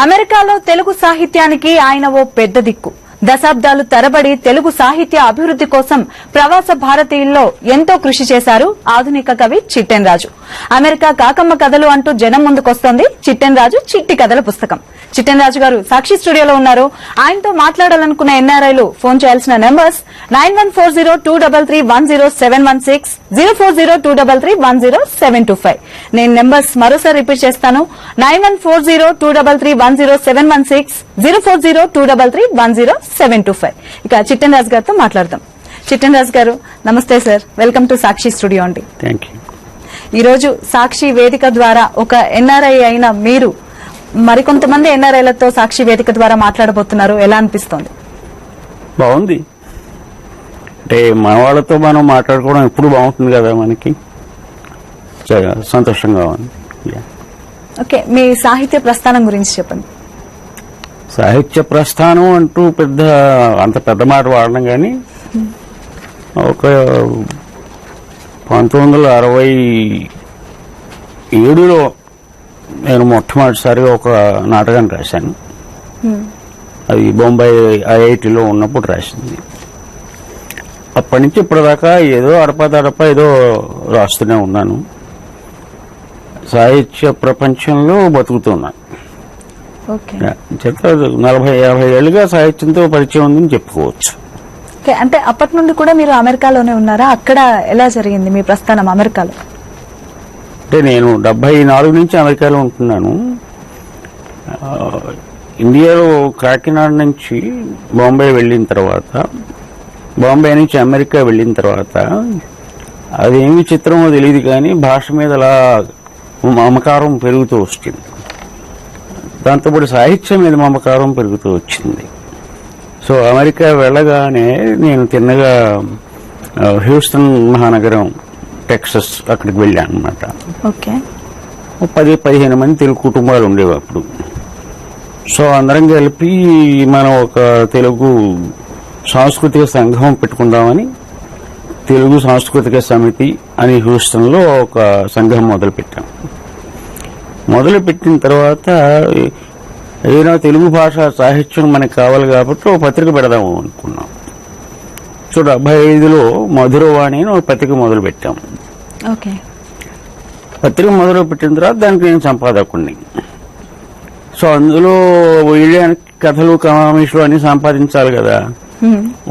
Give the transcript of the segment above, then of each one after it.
అమెరికాలో తెలుగు సాహిత్యానికి ఆయన ఓ పెద్ద దిక్కు. దశాబ్దాలు తరబడి తెలుగు సాహిత్య అభివృద్ది కోసం ప్రవాస భారతీయుల్లో ఎంతో కృషి చేశారు ఆధునిక కవి చిట్టెన్ రాజు. అమెరికా కాకమ్మ కథలు అంటూ జనం ముందుకొస్తోంది చిట్టెన్ రాజు చిట్టి కథల పుస్తకం. చిట్టెన్ రాజు గారు సాక్షి స్టూడియోలో ఉన్నారు. ఆయనతో మాట్లాడాలనుకున్న ఎన్ఆర్ఐలు ఫోన్ చేయాల్సిన నెంబర్స్ 914023310716, 0402331075. నేను నెంబర్స్ మరోసారి రిపీట్ చేస్తాను. 914023310716, 0402331075. ఇక చిట్టెన్ రాజు గారితో మాట్లాడదాం. చిట్టెన్ రాజు గారు నమస్తే sir, welcome to Sakshi studio అండి. ఈ రోజు సాక్షి వేదిక ద్వారా ఒక ఎన్ఆర్ఐ అయిన మీరు మరికొంతమంది ఎన్ఆర్ఐలతో సాక్షి వేదిక ద్వారా మాట్లాడబోతున్నారు. ఎలా అనిపిస్తోంది? బాగుంది. అంటే మన వాళ్ళతో మనం మాట్లాడుకోవడం ఎప్పుడు బాగుంటుంది కదా, మనకి సంతోషంగా ఉంది. ఓకే, మీ సాహిత్య ప్రస్థానం గురించి చెప్పండి. సాహిత్య ప్రస్థానం అంటూ అంత పెద్ద మాట వాడడం కానీ, ఒక 1967లో నేను మొట్టమొదటిసారిగా ఒక నాటకాన్ని రాశాను. అది బొంబాయి ఐఐటిలో ఉన్నప్పుడు రాసింది. అప్పటి నుంచి ఇప్పటిదాకా ఏదో అడపదడప ఏదో రాస్తూనే ఉన్నాను. సాహిత్య ప్రపంచంలో బతుకుతున్నాను. 40-50 ఏళ్లుగా సాహిత్యంతో పరిచయం ఉందని చెప్పుకోవచ్చు. అంటే అప్పటి నుండి కూడా మీరు అమెరికాలోనే ఉన్నారా? అక్కడ ఎలా జరిగింది మీ ప్రస్థానం అమెరికాలో? అంటే నేను 74 నుంచి అమెరికాలో ఉంటున్నాను. ఇండియాలో కాకినాడ నుంచి బాంబే వెళ్ళిన తర్వాత, బాంబే నుంచి అమెరికా వెళ్ళిన తర్వాత అదేమి చిత్రమో తెలియదు కానీ భాష మీద అలా మమకారం పెరుగుతూ వచ్చింది. దాంతోపాటు సాహిత్యం మీద మమకారం పెరుగుతూ వచ్చింది. సో అమెరికా వెళ్ళగానే నేను తిన్నగా హ్యూస్టన్ మహానగరం, టెక్సస్, అక్కడికి వెళ్ళాను అనమాట. 10-15 మంది తెలుగు కుటుంబాలు ఉండేవి అప్పుడు. సో అందరం కలిపి మనం ఒక తెలుగు సాంస్కృతిక సంఘం పెట్టుకుందామని తెలుగు సాంస్కృతిక సమితి అని హ్యూస్టన్ లో ఒక సంఘం మొదలుపెట్టాం. మొదలుపెట్టిన తర్వాత ఏదైనా తెలుగు భాష సాహిత్యం మనకు కావాలి కాబట్టి ఒక పత్రిక పెడదాము అనుకున్నాం. సో 75లో మధురవాణి అని ఒక పత్రిక మొదలు పెట్టాం. పత్రిక మొదలు పెట్టిన తర్వాత దానికి నేను సంపాదకుడిని. సో అందులో వేయడానికి కథలు కమామిషులు అన్ని సంపాదించాలి కదా.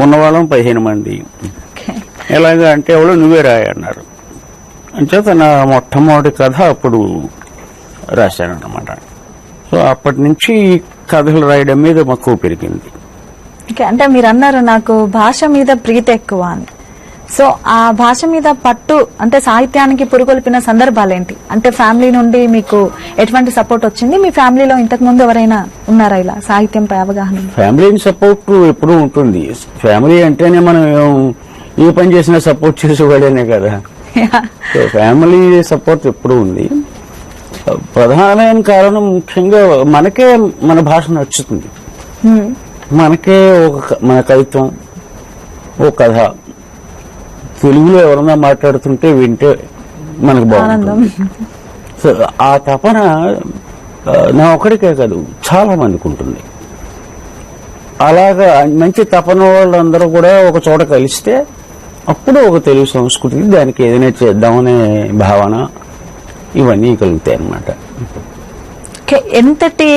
ఉన్నవాళ్ళం 15 మంది. ఎలాగా అంటే ఎవరు నువ్వే రాయన్నారు. అంచేత నా మొట్టమొదటి కథ అప్పుడు రాశానన్నమాట. సో అప్పటి నుంచి కథలు రాయడం మీద మక్కువ పెరిగింది. అంటే మీరు అన్నారు నాకు భాష మీద ప్రీతి ఎక్కువ అని. సో ఆ భాష మీద పట్టు అంటే సాహిత్యానికి పురుగొల్పిన సందర్భాలేంటి? అంటే ఫ్యామిలీ నుండి మీకు ఎటువంటి సపోర్ట్ వచ్చింది? మీ ఫ్యామిలీలో ఇంతకు ముందు ఎవరైనా ఉన్నారా ఇలా సాహిత్యంపై అవగాహన? ఫ్యామిలీ సపోర్ట్ ఎప్పుడూ ఉంటుంది. ఫ్యామిలీ అంటేనే మనం ఏ పని చేసినా సపోర్ట్ చేసేవాడేనే కదా. సో ఫ్యామిలీ సపోర్ట్ ఎప్పుడూ ఉంది. ప్రధానమైన కారణం ముఖ్యంగా మనకే మన భాష నచ్చుతుంది. మనకే మన కవిత్వం, ఓ కథ తెలుగులో ఎవరన్నా మాట్లాడుతుంటే వింటే మనకు బాగుంటుంది. సో ఆ తపన నా ఒక్కడికే కాదు, చాలా మందికి ఉంటుంది. అలాగా మంచి తపన వాళ్ళందరూ కూడా ఒక చోట కలిస్తే అప్పుడు ఒక తెలుగు సంస్కృతికి దానికి ఏదైనా చేద్దామనే భావన ఇవన్నీ కలుగుతాయి అన్నమాట. ఎంతటి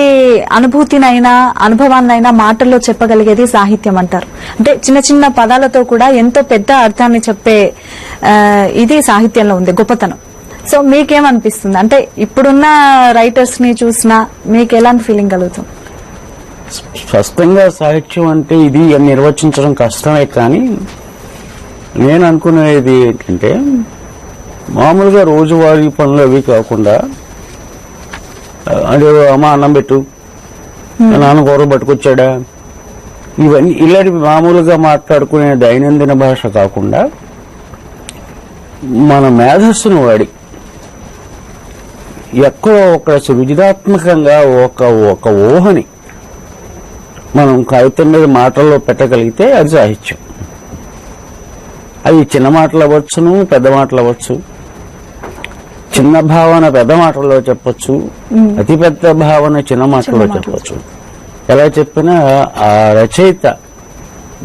అనుభూతినైనా అనుభవాన్నైనా మాటల్లో చెప్పగలిగేది సాహిత్యం అంటారు. అంటే చిన్న చిన్న పదాలతో కూడా ఎంతో పెద్ద అర్థాన్ని చెప్పే ఇది సాహిత్యంలో ఉంది గొప్పతనం. సో మీకేమనిపిస్తుంది? అంటే ఇప్పుడున్న రైటర్స్ ని చూసినా మీకు ఎలాంటి ఫీలింగ్ కలుగుతుంది? స్పష్టంగా సాహిత్యం అంటే ఇది నిర్వచించడం కష్టమే, కానీ నేను అనుకునేది ఏంటంటే మామూలుగా రోజువారీ పనులు అవి కాకుండా, అంటే అమ్మ అన్నం పెట్టు, నాన్న కూర పట్టుకొచ్చాడా, ఇవన్నీ ఇలాంటి మామూలుగా మాట్లాడుకునే దైనందిన భాష కాకుండా మన మేధస్సును వాడి ఎక్కడో ఒక సృజనాత్మకంగా ఒక ఊహని మనం కాగితం మీద మాటల్లో పెట్టగలిగితే అది సాహిత్యం. అవి చిన్న మాటలు అవ్వచ్చును, పెద్ద మాటలు అవ్వచ్చు. చిన్న భావన పెద్ద మాటల్లో చెప్పొచ్చు, అతి పెద్ద భావన చిన్న మాటల్లో చెప్పొచ్చు. ఎలా చెప్పినా ఆ రచయిత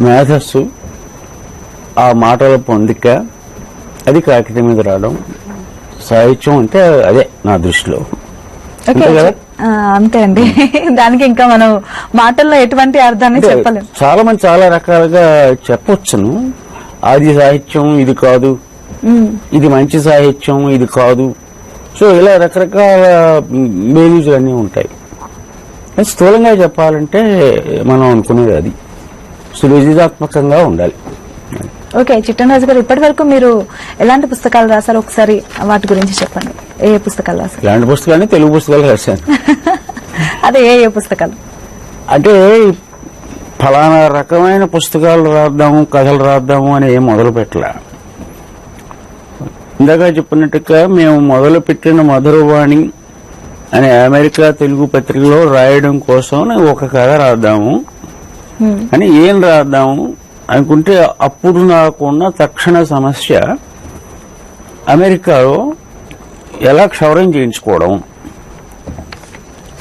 మేధస్సు, ఆ మాటల పొందిక, అది కాగితం మీద రావడం సాహిత్యం అంటే అదే నా దృష్టిలో. అంతే కదా? అంతే అండి. దానికి ఇంకా మనం మాటల్లో ఎటువంటి అర్థాన్ని చెప్పలేం. చాలా మంది చాలా రకాలుగా చెప్పొచ్చును. అది సాహిత్యం, ఇది కాదు, ఇది మంచి సాహిత్యం, ఇది కాదు. సో ఇలా రకరకాల బేరీజులు అన్నీ ఉంటాయి. స్థూలంగా చెప్పాలంటే మనం అనుకునేది అది సృజనాత్మకంగా ఉండాలి. ఓకే చిట్టనరాజు గారు, ఇప్పటి వరకు మీరు ఎలాంటి పుస్తకాలు రాశారు? ఒకసారి వాటి గురించి చెప్పండి. ఏ పుస్తకాలు రాశారు? ఇలాంటి పుస్తకాలు తెలుగు పుస్తకాలు రాశాను. అదే ఏ పుస్తకాలు? అంటే ఫలానా రకమైన పుస్తకాలు రాద్దాము, కథలు రాద్దాము అని ఏం మొదలు పెట్టలే. ఇందాక చెప్పినట్టుగా మేము మొదలు పెట్టిన మధురవాణి అనే అమెరికా తెలుగు పత్రికలో రాయడం కోసం ఒక కథ రాద్దాము అని, ఏం రాద్దాము అనుకుంటే అప్పుడు నాకున్న తక్షణ సమస్య అమెరికాలో ఎలా క్షౌరం చేయించుకోవడం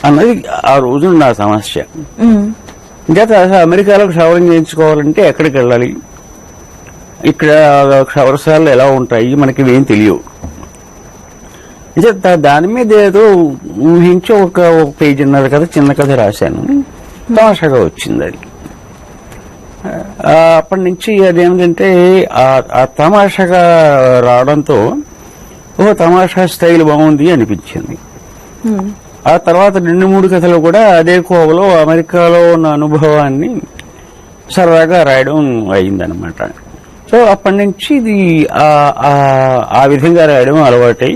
అన్నది ఆ రోజు నా సమస్య. ఇంకా అమెరికాలో క్షౌరం చేయించుకోవాలంటే ఎక్కడికి వెళ్ళాలి, ఇక్కడ క్షౌరశాలలు ఎలా ఉంటాయి, మనకి ఏం తెలియవు. దాని మీద ఏదో ఊహించి ఒక పేజీన్నర కథ, చిన్న కథ రాశాను. తమాషాగా వచ్చింది అది. అప్పటి నుంచి అదేమిటంటే ఆ తమాషాగా రావడంతో తమాషా స్టైల్ బాగుంది అనిపించింది. ఆ తర్వాత 2-3 కథలు కూడా అదే కోవలో అమెరికాలో ఉన్న అనుభవాన్ని సరదాగా రాయడం అయిందనమాట. సో అప్పటి నుంచి ఇది ఆ విధంగా రాయడం అలవాటై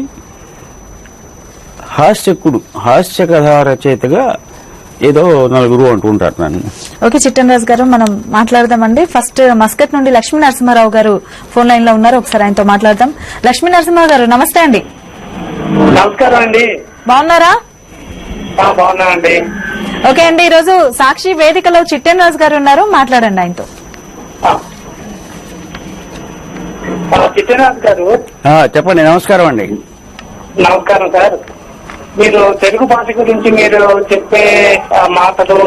హాస్య కథా రచయితగా ఏదో నలుగురు అంటుంటారు నన్ను. ఓకే చిట్టనరాజు గారు, మనం మాట్లాడదామండి. ఫస్ట్ మస్కట్ నుండి లక్ష్మీ నరసింహారావు గారు ఫోన్ లైన్ లో ఉన్నారు. ఒకసారి ఆయనతో మాట్లాడదాం. లక్ష్మీ నరసింహారావు గారు నమస్తే అండి. నమస్కారం అండి. బాగున్నారా? బాగున్నానండి. ఓకే అండి, ఈరోజు సాక్షి వేదికలో చిట్టనరాజు గారు ఉన్నారు, మాట్లాడండి ఆయనతో. చిట్టనరాజు గారు చెప్పండి. నమస్కారం అండి. నమస్కారం సార్. మీరు తెలుగు భాష గురించి మీరు చెప్పే మాటలు,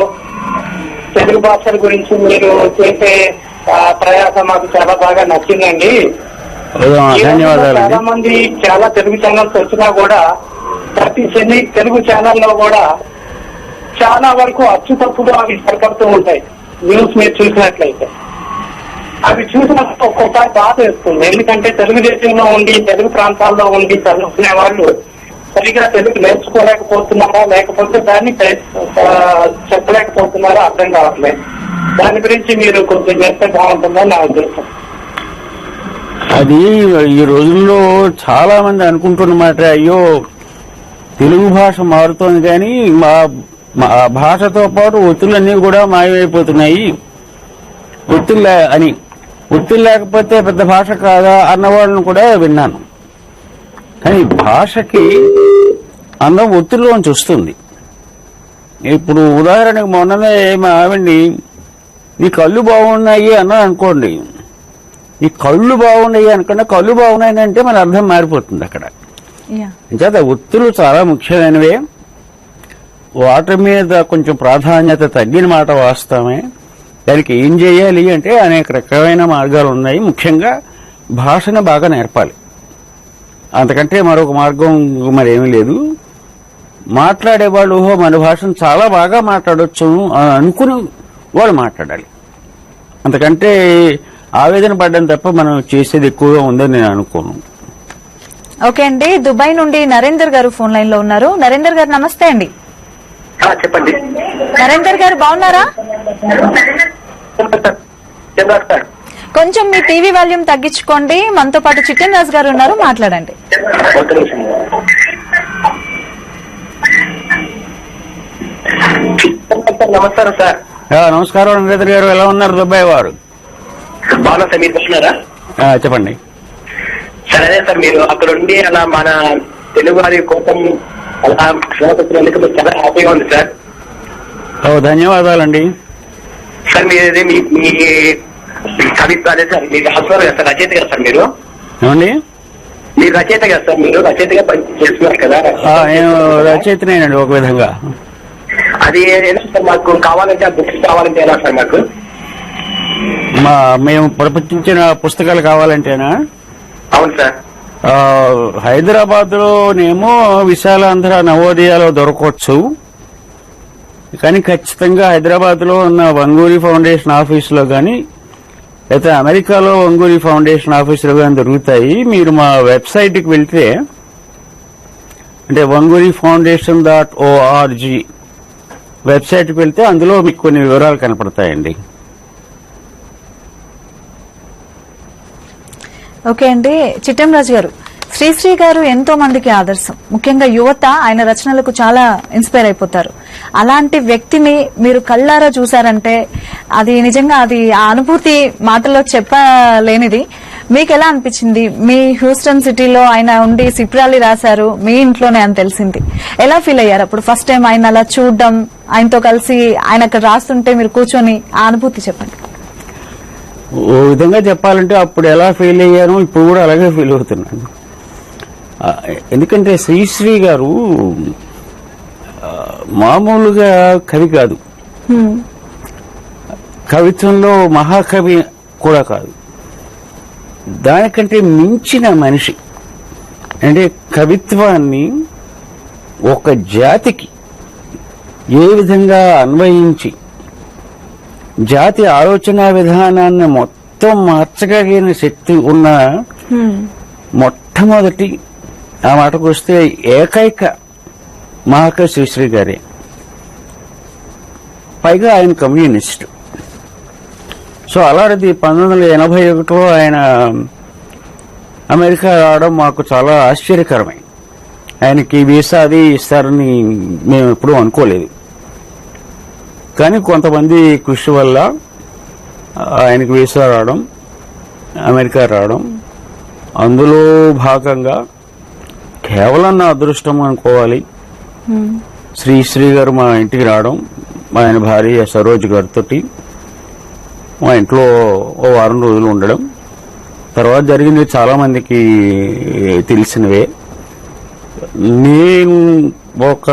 తెలుగు భాషల గురించి మీరు చేసే ప్రయాసం మాకు చాలా బాగా నచ్చిందండి. చాలా మంది చాలా తెలుగు ఛానల్స్ వచ్చినా కూడా ప్రతి తెలుగు ఛానల్లో కూడా చాలా వరకు అచ్చుతప్పులు అవి సరిపడుతూ ఉంటాయి. న్యూస్ మీరు చూసినట్లయితే అవి చూసినప్పుడు ఒక్కొక్కసారి బాధ వేస్తుంది. ఎందుకంటే తెలుగుదేశంలో ఉండి, తెలుగు ప్రాంతాల్లో ఉండి చదువుకునే వాళ్ళు సరిగా తెలుగు నేర్చుకోలేకపోతున్నారా, లేకపోతే దాన్ని చెప్పలేకపోతున్నారా అర్థం కావట్లేదు. దాని గురించి మీరు కొంచెం చేస్తే బాగుంటుందని నా ఉద్దేశం. అది ఈ రోజుల్లో చాలా మంది అనుకుంటున్నమాట, అయ్యో తెలుగు భాష మారుతోంది కానీ మా భాషతో పాటు ఒత్తులన్నీ కూడా మాయమైపోతున్నాయి, ఒత్తులు లేకపోతే పెద్ద భాష కాదా అన్నవాళ్ళని కూడా విన్నాను. కానీ భాషకి అందం ఒత్తిడిలోంచి వస్తుంది. ఇప్పుడు ఉదాహరణకు మొన్ననే మా ఆవిడ్ని నీ కళ్ళు బాగున్నాయి అన్నా అనుకోండి, నీ కళ్ళు బాగున్నాయి అనుకున్నా కళ్ళు బాగున్నాయి అంటే మన అర్థం మారిపోతుంది అక్కడ. చేత ఒత్తులు చాలా ముఖ్యమైనవే. వాటి మీద కొంచెం ప్రాధాన్యత తగ్గిన మాట వాస్తవమే. దానికి ఏం చేయాలి అంటే అనేక రకమైన మార్గాలు ఉన్నాయి. ముఖ్యంగా భాషను బాగా నేర్పాలి. అంతకంటే మరొక మార్గం మరేమీ లేదు. మాట్లాడేవాళ్ళు మన భాషను చాలా బాగా మాట్లాడొచ్చు అనుకుని వాళ్ళు మాట్లాడాలి. అంతకంటే ఆవేదన పడ్డం తప్ప మనం చేసేది ఎక్కువగా ఉందని నేను అనుకోను. ఓకే అండి, దుబాయ్ నుండి నరేందర్ గారు ఫోన్ లైన్ లో ఉన్నారు. నరేందర్ గారు నమస్తే అండి. చెప్పండి. నరేందర్ గారు బాగున్నారా? కొంచెం మీ టీవీ వాల్యూమ్ తగ్గించుకోండి. మనతో పాటు చిట్టనరాజు గారు ఉన్నారు, మాట్లాడండి. నమస్కారం సార్. నమస్కారం నరేంద్ర గారు, ఎలా ఉన్నారు? దుబాయ్ వారు బాగా సార్. మీరు వస్తున్నారా? చెప్పండి. సరే సార్, మీరు అక్కడ ఉండి అలా మన తెలుగు వారి కోసం అలా శ్రోతలకు చాలా హ్యాపీగా ఉంది సార్. ధన్యవాదాలండి సార్. మీరు మీ కవిత్వ అదే సార్, మీరు రచయిత కదా సార్ మీరు? ఏమండి? మీరు రచయిత కదా సార్, మీరు రచయితగా చేస్తున్నారు కదా. నేను రచయితనేనండి ఒక విధంగా. అది ఎలా సార్, మాకు కావాలంటే ఆ బుక్స్ కావాలంటే ఎలా సార్ మాకు? మేము ప్రపంచించిన పుస్తకాలు కావాలంటేనా? అవును సార్. హైదరాబాద్ లోనేమో విశాలాంధ్ర నవోదయాలో దొరకవచ్చు, కానీ ఖచ్చితంగా హైదరాబాద్ లో ఉన్న వంగూరి ఫౌండేషన్ ఆఫీస్ లో గాని లేదా అమెరికాలో వంగూరి ఫౌండేషన్ ఆఫీస్ లో గాని దొరుకుతాయి. మీరు మా వెబ్సైట్ కి వెళ్తే, అంటే wanguri-foundation.org వెబ్సైట్ కి వెళ్తే అందులో మీకు కొన్ని వివరాలు కనపడతాయండి. ఓకే అండి. చిట్టెంరాజు గారు, శ్రీశ్రీ గారు ఎంతో మందికి ఆదర్శం. ముఖ్యంగా యువత ఆయన రచనలకు చాలా ఇన్స్పైర్ అయిపోతారు. అలాంటి వ్యక్తిని మీరు కళ్ళారా చూసారంటే అది నిజంగా అది ఆ అనుభూతి మాటల్లో చెప్పలేనిది. మీకు ఎలా అనిపించింది? మీ హ్యూస్టన్ సిటీలో ఆయన ఉండి సిప్రాలి రాశారు, మీ ఇంట్లోనే అని తెలిసింది. ఎలా ఫీల్ అయ్యారు అప్పుడు ఫస్ట్ టైం ఆయన అలా చూడడం, ఆయనతో కలిసి ఆయన అక్కడ రాస్తుంటే మీరు కూర్చొని ఆ అనుభూతి చెప్పండి. ఓ విధంగా చెప్పాలంటే అప్పుడు ఎలా ఫీల్ అయ్యానో ఇప్పుడు కూడా అలాగే ఫీల్ అవుతున్నాను. ఎందుకంటే శ్రీశ్రీ గారు మామూలుగా కవి కాదు, కవిత్వంలో మహాకవి కూడా కాదు, దానికంటే మించిన మనిషి. అంటే కవిత్వాన్ని ఒక జాతికి ఏ విధంగా అన్వయించి జాతి ఆలోచన విధానాన్ని మొత్తం మార్చగలిగిన శక్తి ఉన్న మొట్టమొదటి, ఆ మాటకు వస్తే ఏకైక మహాకవి శ్రీశ్రీ గారే. పైగా ఆయన కమ్యూనిస్ట్. సో అలాంటిది 1981లో ఆయన అమెరికా రావడం మాకు చాలా ఆశ్చర్యకరమై. ఆయనకి వీసా అది ఇస్తారని మేము ఎప్పుడూ అనుకోలేదు. కానీ కొంతమంది కృషి వల్ల ఆయనకు వీసా రావడం, అమెరికా రావడం, అందులో భాగంగా కేవలం నా అదృష్టం అనుకోవాలి శ్రీశ్రీ గారు మా ఇంటికి రావడం, ఆయన భార్య సరోజ్ గారితో మా ఇంట్లో ఓ వారం రోజులు ఉండడం. తర్వాత జరిగింది చాలా మందికి తెలిసినవే. నేను ఒక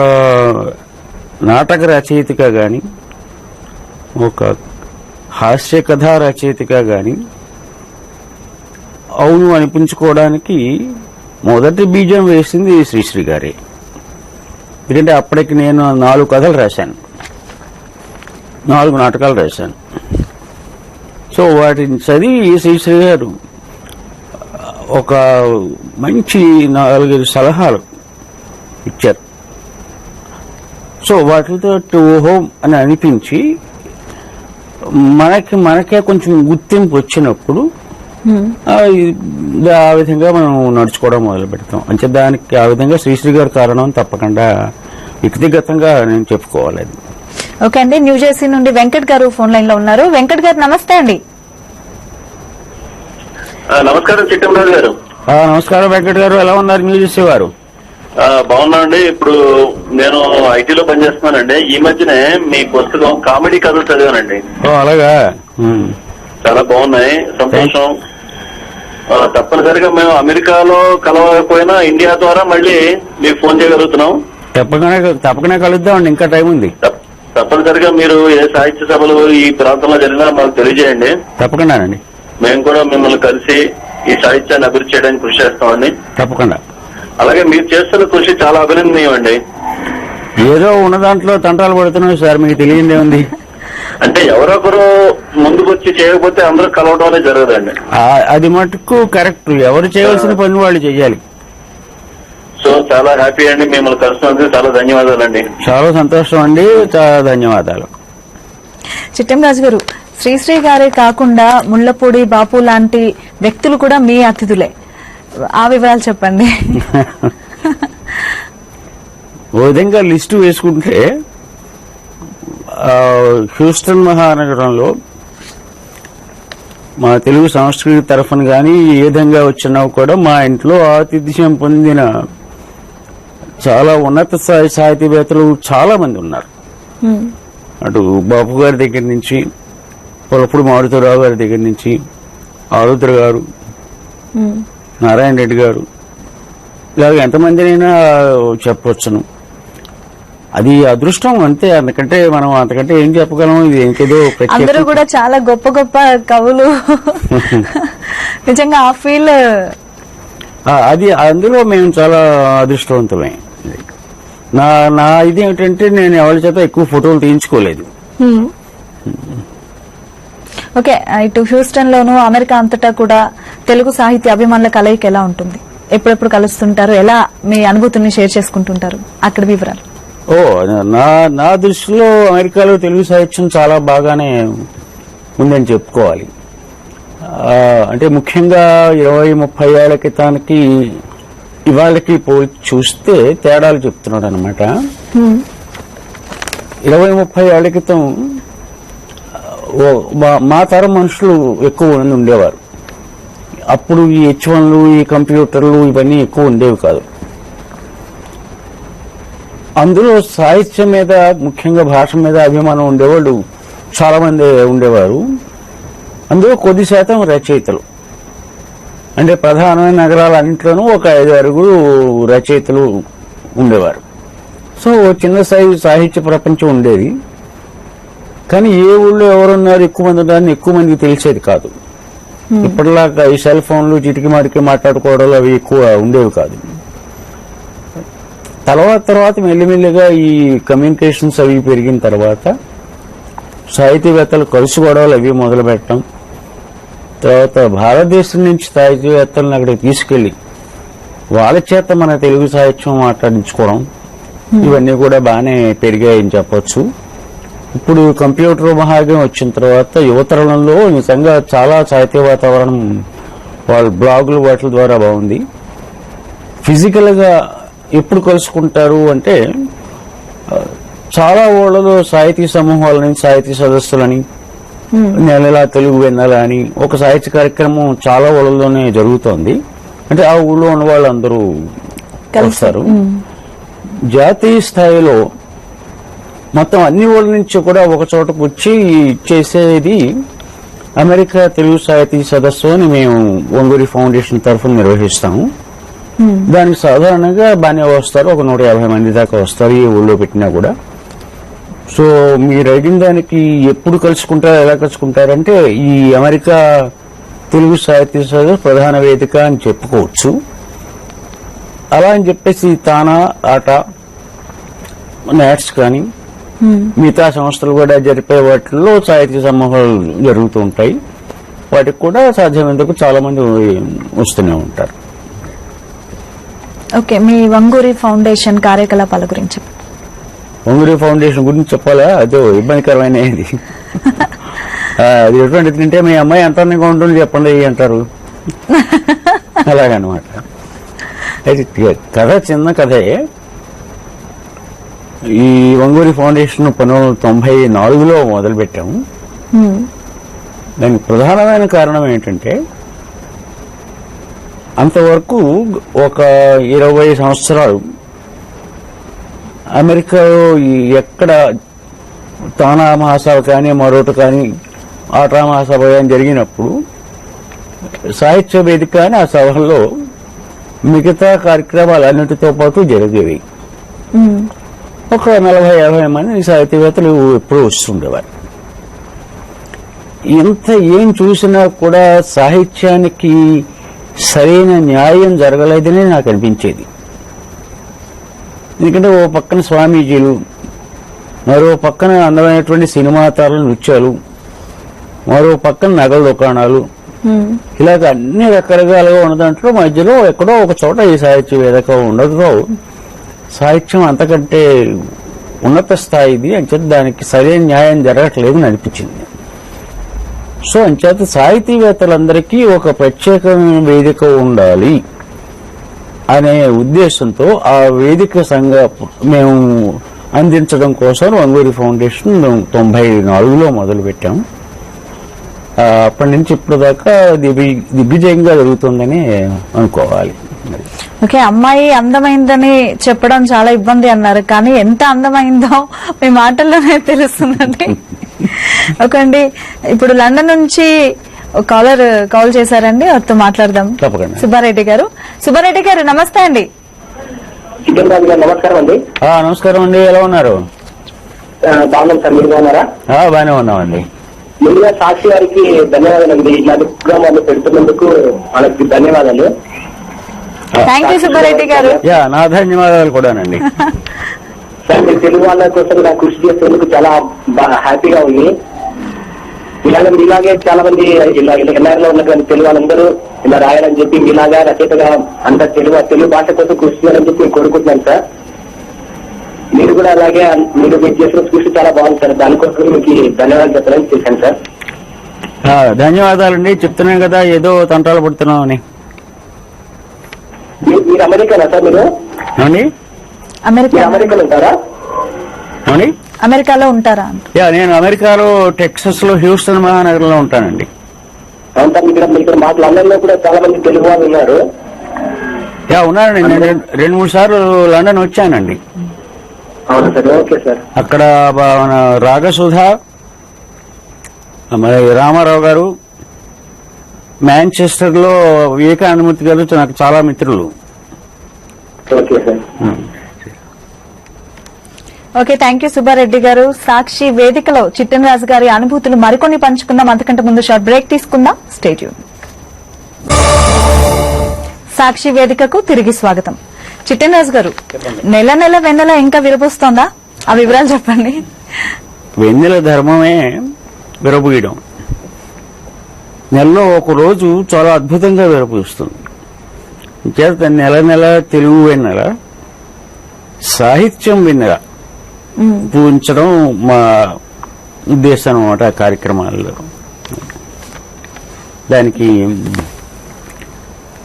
నాటక రచయితగా గాని, ఒక హాస్య కథా రచయితగా గాని అవును అనిపించుకోవడానికి మొదటి బీజం వేసింది శ్రీశ్రీ గారే. ఎందుకంటే అప్పటికి నేను 4 కథలు రాశాను, 4 నాటకాలు రాశాను. సో వాటిని చదివి శ్రీశ్రీ గారు ఒక మంచి 4 సలహాలు ఇచ్చారు. సో వాటితో ఓహో అని అనిపించి మనకే కొంచెం గుర్తింపు వచ్చినప్పుడు ఆ విధంగా మనం నడుచుకోవడం మొదలు పెడతాం. అంటే దానికి ఆ విధంగా శ్రీశ్రీ గారి కారణం తప్పకుండా వ్యక్తిగతంగా నేను చెప్పుకోవాలి. ఓకే అండి. న్యూజెర్సీ నుండి వెంకట్ గారు ఫోన్ లైన్ లో ఉన్నారు. వెంకట్ గారు నమస్తే అండి. నమస్కారం చిట్టంరాజు గారు. నమస్కారం వెంకట్ గారు, ఎలా ఉన్నారు? న్యూజెర్సీ వారు బాగున్నానండి. ఇప్పుడు నేను ఐటీలో పనిచేస్తున్నానండి. ఈ మధ్యనే మీ పుస్తకం కామెడీ కథలు చదివానండి. అలాగా, చాలా బాగున్నాయి, సంతోషం. తప్పనిసరిగా మేము అమెరికాలో కలవకపోయినా ఇండియా ద్వారా మళ్ళీ మీకు ఫోన్ చేయగలుగుతున్నాం. తప్పకుండా కలుద్దామండి, ఇంకా టైం ఉంది. తప్పనిసరిగా మీరు ఏ సాహిత్య సభలు ఈ ప్రాంతంలో జరిగినా మాకు తెలియజేయండి. తప్పకుండానండి. మేము కూడా మిమ్మల్ని కలిసి ఈ సాహిత్యాన్ని అభివృద్ధి చేయడానికి కృషి చేస్తామండి. తప్పకుండా. అలాగే మీరు చేస్తున్న కృషి చాలా అభినందనీయం అండి. ఏదో ఉన్న దాంట్లో తంటాలు పడుతున్నాం సార్, మీకు తెలియందే ఉంది. అంటే ఎవరొకరు ముందుకు వచ్చి చేయకపోతే అందరూ కలవడం అనేది జరగదండి. అది మటుకు కరెక్ట్. ఎవరు చేయవలసిన పని వాళ్ళు చేయాలి. సో చాలా హ్యాపీ అండి, మిమ్మల్ని కలిసినందుకు చాలా ధన్యవాదాలండి. చాలా సంతోషం అండి, చాలా ధన్యవాదాలు. చిట్టంరాజు గారు, శ్రీశ్రీ గారే కాకుండా ముళ్లపూడి బాపు లాంటి వ్యక్తులు కూడా మీ అతిథులే. ఆ వివరాలు చెప్పండి. ఓ విధంగా లిస్టు వేసుకుంటే హ్యూస్టన్ మహానగరంలో మా తెలుగు సంస్కృతి తరఫున గాని ఏ విధంగా వచ్చినా కూడా మా ఇంట్లో ఆతిథ్యం పొందిన చాలా ఉన్నత స్థాయి సాహితీవేత్తలు చాలా మంది ఉన్నారు. అటు బాపు గారి దగ్గర నుంచి, పొలపూడి మారుతీరావు గారి దగ్గర నుంచి, ఆరుద్ర గారు, నారాయణ రెడ్డి గారు, ఇలాగ ఎంతమందినైనా చెప్పవచ్చును. అది అదృష్టం అంతే, అందుకంటే మనం అంతకంటే ఏం చెప్పగలం. ఇది ఇంకేదో అందరూ కూడా చాలా గొప్ప గొప్ప కవులు. నిజంగా ఆ ఫీల్ అది అందులో మేము చాలా అదృష్టవంతులమే. నా ఇది ఏమిటంటే నేను ఎవరి చేత ఎక్కువ ఫోటోలు తీయించుకోలేదు. ఓకే, ఇటు హ్యూస్టన్ లోను అమెరికా అంతటా కూడా తెలుగు సాహిత్య అభిమానుల కలయిక ఎలా ఉంటుంది? ఎప్పుడెప్పుడు కలుస్తుంటారు? ఎలా మీ అనుభూతిని షేర్ చేసుకుంటుంటారు? అక్కడ వివరాలు. నా దృష్టిలో అమెరికాలో తెలుగు సాహిత్యం చాలా బాగానే ఉందని చెప్పుకోవాలి. అంటే ముఖ్యంగా 20-30 ఏళ్ల క్రితానికి ఇవాళకి పోల్చి చూస్తే తేడాలు చెప్తున్నాడు అనమాట. 20-30 ఏళ్ల క్రితం మా తరం మనుషులు ఎక్కువ మంది ఉండేవారు. అప్పుడు ఈ H1లు, ఈ కంప్యూటర్లు ఇవన్నీ ఎక్కువ ఉండేవి కాదు. అందులో సాహిత్యం మీద, ముఖ్యంగా భాష మీద అభిమానం ఉండేవాళ్ళు చాలా మంది ఉండేవారు. అందులో కొద్ది శాతం రచయితలు, అంటే ప్రధానమైన నగరాలన్నింటిలోనూ ఒక 5-6 రచయితలు ఉండేవారు. సో చిన్న స్థాయి సాహిత్య ప్రపంచం ఉండేది. కానీ ఏ ఊళ్ళో ఎవరున్నారు ఎక్కువ మంది ఉన్నారని ఎక్కువ మందికి తెలిసేది కాదు. ఇప్పటిలాగా ఈ సెల్ ఫోన్లు చిటికి మాటికి మాట్లాడుకోవడాలు అవి ఎక్కువ ఉండేవి కాదు. తర్వాత మెల్లిమెల్లిగా ఈ కమ్యూనికేషన్స్ అవి పెరిగిన తర్వాత సాహితీవేత్తలు కలుసుకోవడాలు అవి మొదలు పెట్టడం, తర్వాత భారతదేశం నుంచి సాహితీవేత్తలను అక్కడికి తీసుకెళ్లి వాళ్ళ చేత మన తెలుగు సాహిత్యం మాట్లాడించుకోవడం, ఇవన్నీ కూడా బాగానే పెరిగాయని చెప్పొచ్చు. ఇప్పుడు కంప్యూటర్ మహాయుగం వచ్చిన తర్వాత యువతరంలో నిజంగా చాలా సాహిత్య వాతావరణం వాళ్ళ బ్లాగులు వాటి ద్వారా బాగుంది. ఫిజికల్ గా ఎప్పుడు కలుసుకుంటారు అంటే చాలా ఊళ్ళలో సాహితీ సమూహాలని, సాహితీ సదస్సులని, నెలలా తెలుగు వెన్నెల అని ఒక సాహిత్య కార్యక్రమం చాలా ఊళ్ళలోనే జరుగుతోంది. అంటే ఆ ఊళ్ళో ఉన్న వాళ్ళందరూ వస్తారు. జాతీయ స్థాయిలో మొత్తం అన్ని ఊళ్ళ నుంచి కూడా ఒక చోటకు వచ్చి చేసేది అమెరికా తెలుగు సాహితీ సదస్సు అని మేము వంగూరి ఫౌండేషన్ తరఫున నిర్వహిస్తాము. దానికి సాధారణంగా బాగానే వస్తారు, ఒక 150 మంది దాకా వస్తారు ఈ ఊళ్ళో పెట్టినా కూడా. సో మీరు అడిగిన దానికి ఎప్పుడు కలుసుకుంటారు, ఎలా కలుసుకుంటారంటే ఈ అమెరికా తెలుగు సాహిత్య సదస్సు ప్రధాన వేదిక అని చెప్పుకోవచ్చు. అలా అని చెప్పేసి తానా, ఆట, నాట్స్ కానీ మిగతా సంస్థలు కూడా జరిపే వాటిల్లో సాహిత్య సమూహాలు జరుగుతూ ఉంటాయి. వాటికి కూడా సాధ్యమైనందుకు చాలా మంది వస్తూనే ఉంటారు. ఓకే, మీ వంగూరి ఫౌండేషన్ కార్యకలాపాల గురించి. వంగూరి ఫౌండేషన్ గురించి చెప్పాలా? అదే ఇబ్బందికరమైన అది ఎటువంటిది అంటే మీ అమ్మాయి ఎంత అందంగా ఉంటుంది చెప్పండి అంటారు. అలాగనమాట. కథ చిన్న కథే. ఈ వంగూరి ఫౌండేషన్ 1994లో మొదలుపెట్టాము. దానికి ప్రధానమైన కారణం ఏంటంటే అంతవరకు ఒక 20 సంవత్సరాలు అమెరికాలో ఎక్కడ తానా మహాసభ కానీ మరొకటి కానీ ఆటా మహాసభ కానీ జరిగినప్పుడు సాహిత్య వేదిక అని ఆ సభల్లో మిగతా కార్యక్రమాలు అన్నిటితో పాటు జరిగేవి. ఒక 40-50 మంది సాహితీవేత్తలు ఎప్పుడూ వస్తుండేవారు. ఎంత ఏం చూసినా కూడా సాహిత్యానికి సరైన న్యాయం జరగలేదని నాకు అనిపించేది. ఎందుకంటే ఓ పక్కన స్వామీజీలు, మరో పక్కన అందమైనటువంటి సినిమా తారల నృత్యాలు, మరో పక్కన నగల దుకాణాలు, ఇలాగ అన్ని రకరకాలుగా ఉన్న దాంట్లో మధ్యలో ఎక్కడో ఒక చోట ఈ సాహిత్య వేదిక ఉండదు. సాహిత్యం అంతకంటే ఉన్నత స్థాయిది అంచేత దానికి సరైన న్యాయం జరగట్లేదని అనిపించింది. సో అంచేత సాహితీవేత్తలందరికీ ఒక ప్రత్యేకమైన వేదిక ఉండాలి అనే ఉద్దేశంతో ఆ వేదిక మేము అందించడం కోసం వంగూరి ఫౌండేషన్ 94లో మొదలుపెట్టాం. అప్పటి నుంచి ఇప్పుడు దాకా దిగ్విజయంగా జరుగుతుందని అనుకోవాలి. ఓకే, అమ్మాయి అందమైందని చెప్పడం చాలా ఇబ్బంది అన్నారు, కానీ ఎంత అందమైందో మీ మాటల్లోనే తెలుస్తుందండి. ఓకే అండి, ఇప్పుడు లండన్ నుంచి కాల్ చేశారండి, వారితో మాట్లాడదాం. తప్పకుండా. సుబ్బారెడ్డి గారు నమస్తే అండి. చికెన్ రాజు గారు నమస్కారం అండి. నమస్కారం అండి, ఎలా ఉన్నారు? బాగున్నాం సార్, మీరు బాగున్నారా? బాగానే ఉన్నామండి. ముందుగా సాక్షి గారికి ధన్యవాదాలండి, ఇలాంటి ప్రోగ్రామాలు పెడుతున్నందుకు వాళ్ళకి ధన్యవాదాలు. థ్యాంక్ యూ సుబ్బారెడ్డి గారు. నా ధన్యవాదాలు కూడానండి. సార్, మీరు తెలుగు వాళ్ళ కోసం ఇలా కృషి చేసేందుకు చాలా హ్యాపీగా ఉంది. ఇలాగే చాలా మంది ఎన్ఆర్లో ఉన్నటువంటి తెలుగు వాళ్ళందరూ ఇలా రాయాలని చెప్పి ఇలాగా రచయితగా అంత తెలుగు భాష కోసం కృషి చేయాలని చెప్పి కోరుకుంటున్నాను సార్. మీరు కూడా అలాగే మీరు చేసిన కృషి చాలా బాగుంది సార్, దానికోసం మీకు ధన్యవాదాలు చెప్పడానికి చేశాను సార్. ధన్యవాదాలండి. చెప్తున్నాం కదా ఏదో తంటాలు పడుతున్నామని. మీరు అమెరికానా సార్? మీరు అమెరికాలో ఉంటారా? అమెరికాలో ఉంటారా? నేను అమెరికాలో టెక్సస్ లో హ్యూస్టన్ మహానగరంలో ఉంటానండి. అవును సార్, ఇక్కడ మాకు లండన్ లో కూడా చాలా మంది తెలుగు వాళ్ళు ఉన్నారు. ఉన్నానండి, నేను 2-3 సార్లు లండన్ వచ్చానండి. అవును సార్, ఓకే సార్. అక్కడ మన రాగసుధ, మరి రామారావు గారు, మాంచెస్టర్ లో వివేకానందమూర్తి గారు నాకు చాలా మిత్రులు. Okay sir. Okay, thank you Subbareddy గారు. సాక్షి వేదికలో చిట్టెన్ రాజు గారి అనుభూతులు మరికొన్ని పంచుకుందాం. అంతకంటే ముందు షార్ట్ బ్రేక్ తీసుకుందాం. Stay tune. సాక్షి వేదికకు తిరిగి స్వాగతం. చిట్టెన్ రాజు గారు, నెల నెల వెన్నెల ఇంకా విరబోస్తోందా? ఆ వివరాలు చెప్పండి. వెన్నెల ధర్మమే విరబూయడం. నెలలో ఒక రోజు చాలా అద్భుతంగా విరబూస్తుంది. చేత నెల నెల తెలుగు వెన్నెల, సాహిత్యం వెన్నెల పూజించడం మా ఉద్దేశం అన్నమాట. కార్యక్రమాల్లో దానికి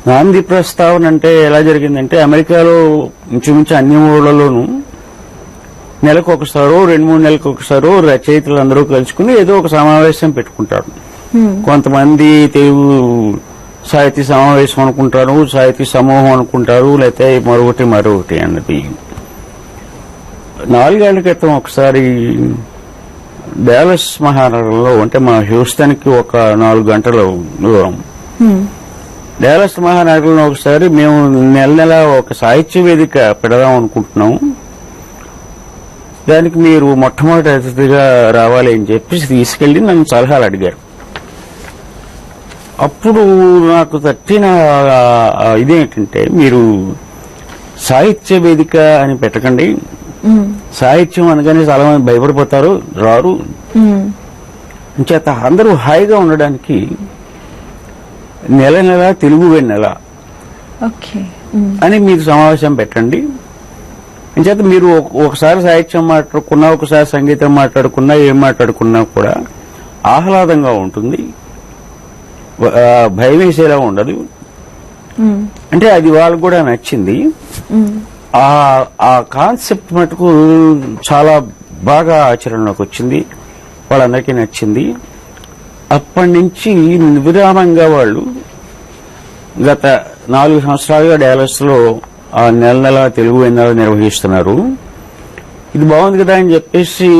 నాంది ప్రస్తావన అంటే ఎలా జరిగిందంటే, అమెరికాలో ఇంచుమించు అన్ని ఊళ్ళలోనూ నెలకు ఒకసారో 2-3 నెలలకు ఒకసారో రచయితలు అందరూ కలుసుకుని ఏదో ఒక సమావేశం పెట్టుకుంటారు. కొంతమంది తెలుగు సాహితీ సమావేశం అనుకుంటారు, సాహితీ సమూహం అనుకుంటారు, లేకపోతే మరొకటి అన్నది. 4 ఏళ్ల క్రితం ఒకసారి డాలస్ మహానగరంలో, అంటే మా హ్యూస్టన్ కి ఒక 4 గంటల దూరం, డాలస్ మహానగరంలో ఒకసారి మేము నెల ఒక సాహిత్య వేదిక పెడదాం అనుకుంటున్నాం. దానికి మీరు మొట్టమొదటి అతిథిగా రావాలి అని చెప్పి తీసుకెళ్లి నన్ను సలహాలు అడిగారు. అప్పుడు నాకు తట్టిన ఇదేంటంటే, మీరు సాహిత్య వేదిక అని పెట్టకండి, సాహిత్యం అనగానే చాలా మంది భయపడిపోతారు, రారు. చేత అందరూ హాయిగా ఉండడానికి నెల నెల తెలుగు వెన్నెల అని మీరు సమావేశం పెట్టండి. చేత మీరు ఒకసారి సాహిత్యం మాట్లాడుకున్నా, ఒకసారి సంగీతం మాట్లాడుకున్నా, ఏం మాట్లాడుకున్నా కూడా ఆహ్లాదంగా ఉంటుంది, భయం వేసేలా ఉండదు. అంటే అది వాళ్ళకు కూడా నచ్చింది. ఆ కాన్సెప్ట్ మటుకు చాలా బాగా ఆచరణలోకి వచ్చింది, వాళ్ళందరికీ నచ్చింది. అప్పటి నుంచి విరామంగా వాళ్ళు గత 4 సంవత్సరాలుగా డాలస్ లో ఆ నెల తెలుగు వెన్నెల నిర్వహిస్తున్నారు. ఇది బాగుంది కదా అని చెప్పేసి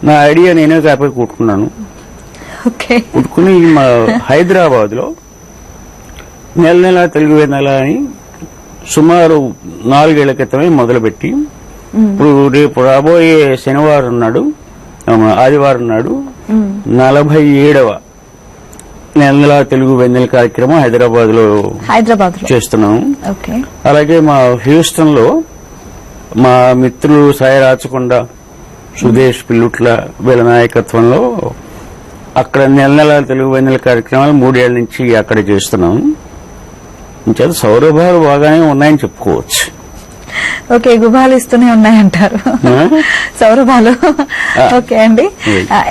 నా ఐడియా నేనే కాపీ కుట్టుకున్నాను. కుట్టుకుని హైదరాబాద్ లో నెల తెలుగు వెన్నెల అని సుమారు 4 ఏళ్ల క్రితమే మొదలుపెట్టి, ఇప్పుడు రేపు రాబోయే శనివారం నాడు, ఆదివారం నాడు 47వ నెల తెలుగు వెన్నెల కార్యక్రమం హైదరాబాద్ లో చేస్తున్నాం. అలాగే మా హ్యూస్టన్ లో మా మిత్రులు సాయి రాచకొండ, సుదేశ్ పిల్లుట్ల వీళ్ళ నాయకత్వంలో అక్కడ నెల తెలుగు వెన్నెల కార్యక్రమాలు 3 ఏళ్ల నుంచి అక్కడ చేస్తున్నాం. ఇంకా సౌరభాలు బాగానే ఉన్నాయని చెప్పుకోవచ్చు. ఓకే, గుబాలు ఇస్తూనే ఉన్నాయంటారు సౌరభాలు. ఓకే అండి,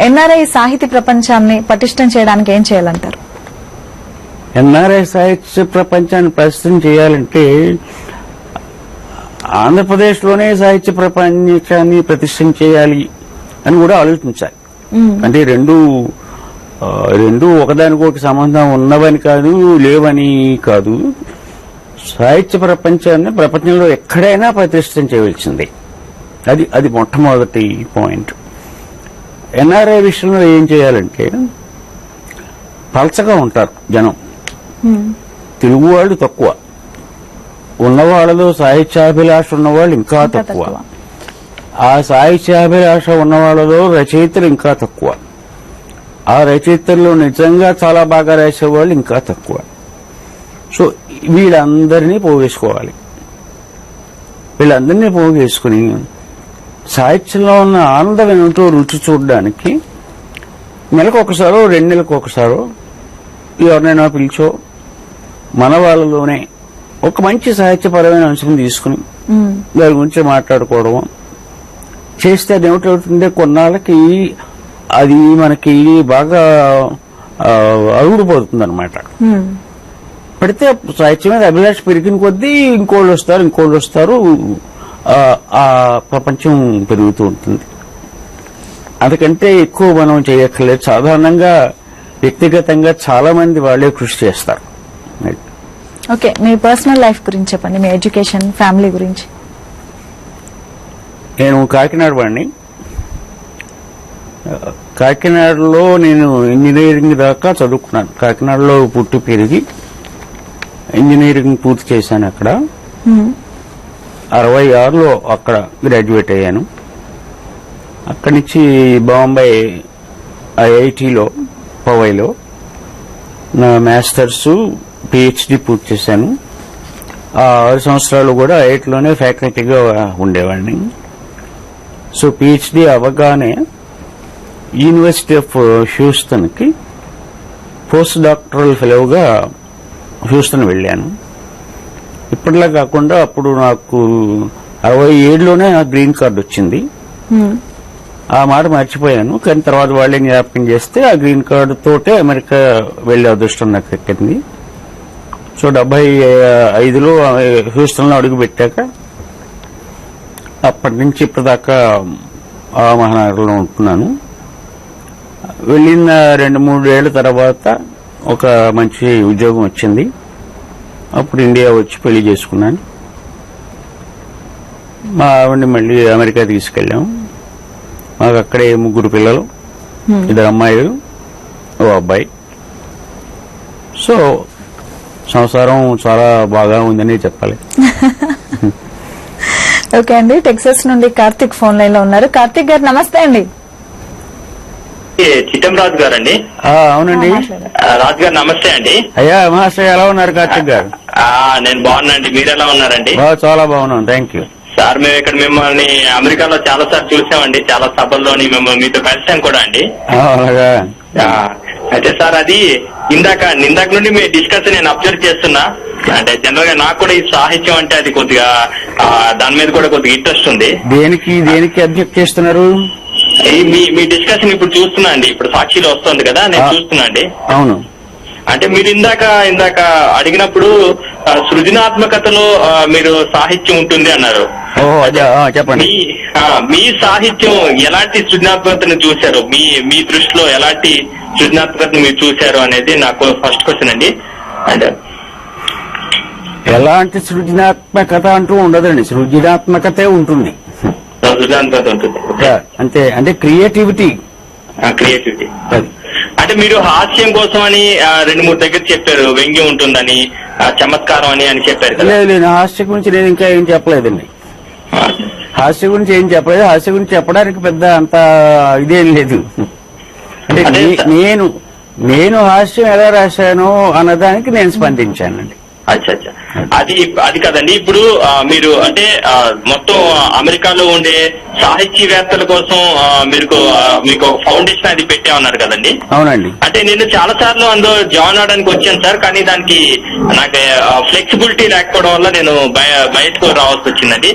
ఎన్ఆర్ఐ సాహితీ ప్రపంచాన్ని పటిష్టం చేయడానికి ఏం చేయాలంటారు? ఎన్ఆర్ఐ సాహిత్య ప్రపంచాన్ని పటిష్టం చేయాలంటే ఆంధ్రప్రదేశ్ లోనే సాహిత్య ప్రపంచాన్ని ప్రతిష్టం చేయాలి అని కూడా ఆలోచించాలి. అంటే రెండు ఒకదానికొకటి సంబంధం ఉన్నవని కాదు, లేవని కాదు. సాహిత్య ప్రపంచాన్ని ప్రపంచంలో ఎక్కడైనా ప్రతిష్టం చేయవలసిందే. అది మొట్టమొదటి పాయింట్. ఎన్ఆర్ఐ విషయంలో ఏం చేయాలంటే, పలచగా ఉంటారు జనం, తెలుగు వాళ్ళు తక్కువ. ఉన్నవాళ్ళలో సాహిత్యాభిలాష ఉన్నవాళ్ళు ఇంకా ఇంకా తక్కువ. తక్కువ. ఆ సాహిత్యాభిలాష ఉన్నవాళ్ళలో రచయితలు ఇంకా తక్కువ. ఆ రచయితల్లో నిజంగా చాలా బాగా రాసేవాళ్ళు ఇంకా తక్కువ. సో వీళ్ళందరినీ పోగేసుకోవాలి. వీళ్ళందరినీ పోగేసుకుని సాహిత్యంలో ఉన్న ఆనందం ఏమిటో రుచి చూడడానికి నెలకు ఒకసారో 2 నెలలకు ఒకసారో ఎవరినైనా పిలిచో మన వాళ్ళలోనే ఒక మంచి సాహిత్యపరమైన అంశం తీసుకుని దాని గురించి మాట్లాడుకోవడం చేస్తే అది ఏమిటవుతుంటే కొన్నాళ్ళకి అది మనకి బాగా అరుగుడిపోతుంది అనమాట. పడితే సాహిత్యం మీద అభిలాష పెరిగిన కొద్దీ ఇంకోళ్ళు వస్తారు, ఆ ప్రపంచం పెరుగుతూ ఉంటుంది. అంతకంటే ఎక్కువ మనం చేయక్కర్లేదు. సాధారణంగా వ్యక్తిగతంగా చాలా మంది వాళ్ళే కృషి చేస్తారు. ఓకే, మీ పర్సనల్ లైఫ్ గురించి చెప్పండి, మీ ఎడ్యుకేషన్, ఫ్యామిలీ గురించి. నేను కాకినాడ వాడిని. కాకినాడలో నేను ఇంజనీరింగ్ దాకా చదువుకున్నాను. కాకినాడలో పుట్టి పెరిగి ఇంజనీరింగ్ పూర్తి చేశాను. అక్కడ 66లో అక్కడ గ్రాడ్యుయేట్ అయ్యాను. అక్కడి నుంచి బాంబే ఐఐటిలో పవైలో నా మాస్టర్స్ పిహెచ్డి పూర్తి చేశాను. ఆ 6 సంవత్సరాలు కూడా ఐఐటిలోనే ఫ్యాకల్టీగా ఉండేవాడిని. సో పిహెచ్డి అవ్వగానే యూనివర్సిటీ ఆఫ్ హ్యూస్టన్కి పోస్ట్ డాక్టరల్ ఫెలోగా హ్యూస్టన్ వెళ్ళాను. ఇప్పటిలా కాకుండా అప్పుడు నాకు 67లోనే నా గ్రీన్ కార్డు వచ్చింది. ఆ మాట మర్చిపోయాను, కానీ తర్వాత వాళ్ళే జ్ఞాపకం చేస్తే ఆ గ్రీన్ కార్డు తోటే అమెరికా వెళ్లే అదృష్టం నాకు ఎక్కింది. సో 75లో హ్యూస్టన్లో అడుగు పెట్టాక అప్పటి నుంచి ఇప్పటిదాకా ఆ మహానగరంలో ఉంటున్నాను. వెళ్ళిన 2-3 ఏళ్ల తర్వాత ఒక మంచి ఉద్యోగం వచ్చింది. అప్పుడు ఇండియా వచ్చి పెళ్లి చేసుకున్నాను. మా ఆవిడ్ని మళ్ళీ అమెరికా తీసుకెళ్ళాము. మాకు అక్కడే 3 పిల్లలు, 2 అమ్మాయిలు, 1 అబ్బాయి. సో సంసారం చాలా బాగా ఉందని చెప్పాలి. ఓకే అండి, టెక్సాస్ నుండి కార్తిక్ ఫోన్ లైన్ లో ఉన్నారు. కార్తిక్ గారు నమస్తే అండి. చిట్టం రాజు గారండి. అవునండి. రాజు గారు నమస్తే అండి. అయ్యా మహాశయ, ఎలా ఉన్నారు కార్తిక్ గారు? నేను బాగున్నాండి, మీరు ఎలా ఉన్నారండి? చాలా బాగున్నాను, థ్యాంక్ యూ సార్. మేము ఇక్కడ మిమ్మల్ని అమెరికాలో చాలా సార్లు చూసామండి, చాలా సభల్లోని మేము మీతో కలిసాం కూడా అండి. అలాగా. అయితే సార్, అది ఇందాక నుండి మీ డిస్కషన్ నేను అబ్జర్వ్ చేస్తున్నా. అంటే జనరల్ గా నాకు కూడా ఈ సాహిత్యం అంటే అది కొద్దిగా దాని మీద కూడా కొద్దిగా ఇంట్రెస్ట్ ఉంది. దేనికి అబ్జెక్ట్ చేస్తున్నారు? మీ డిస్కషన్ ఇప్పుడు చూస్తున్నా అండి, ఇప్పుడు సాక్షిలో వస్తుంది కదా, నేను చూస్తున్నా అండి. అవును. అంటే మీరు ఇందాక అడిగినప్పుడు సృజనాత్మకతలో మీరు సాహిత్యం ఉంటుంది అన్నారు. చెప్పండి. మీ సాహిత్యం ఎలాంటి సృజనాత్మకతను చూశారు? మీ దృష్టిలో ఎలాంటి సృజనాత్మకతను మీరు చూశారు అనేది నాకు ఫస్ట్ క్వశ్చన్ అండి. అండ్ ఎలాంటి సృజనాత్మకత అంటూ ఉండదండి, సృజనాత్మకతే ఉంటుంది. సృజనాత్మకత ఉంటుంది అంటే క్రియేటివిటీ. అంటే మీరు హాస్యం కోసం అని 2-3 దగ్గర చెప్పారు, వ్యంగ్యం ఉంటుందని, చమత్కారం అని చెప్పారు కదా. లేదు, హాస్యం గురించి నేను ఇంకా ఏం చెప్పలేదండి. హాస్యం గురించి ఏం చెప్పలేదు. హాస్యం గురించి చెప్పడానికి పెద్ద అంత ఇదేం లేదు. అంటే నేను హాస్యం ఎలా రాశానో అన్నదానికి నేను స్పందించానండి. అచ్చా, అది కదండి. ఇప్పుడు మీరు అంటే మొత్తం అమెరికాలో ఉండే సాహిత్యవేత్తల కోసం మీకు ఫౌండేషన్ అది పెట్టామన్నారు కదండి. అవునండి. అంటే నేను చాలా సార్లు అందులో జాయిన్ అవడానికి వచ్చాను సార్, కానీ దానికి నాకు ఫ్లెక్సిబిలిటీ లేకపోవడం వల్ల నేను బయటకు రావాల్సి వచ్చిందండి.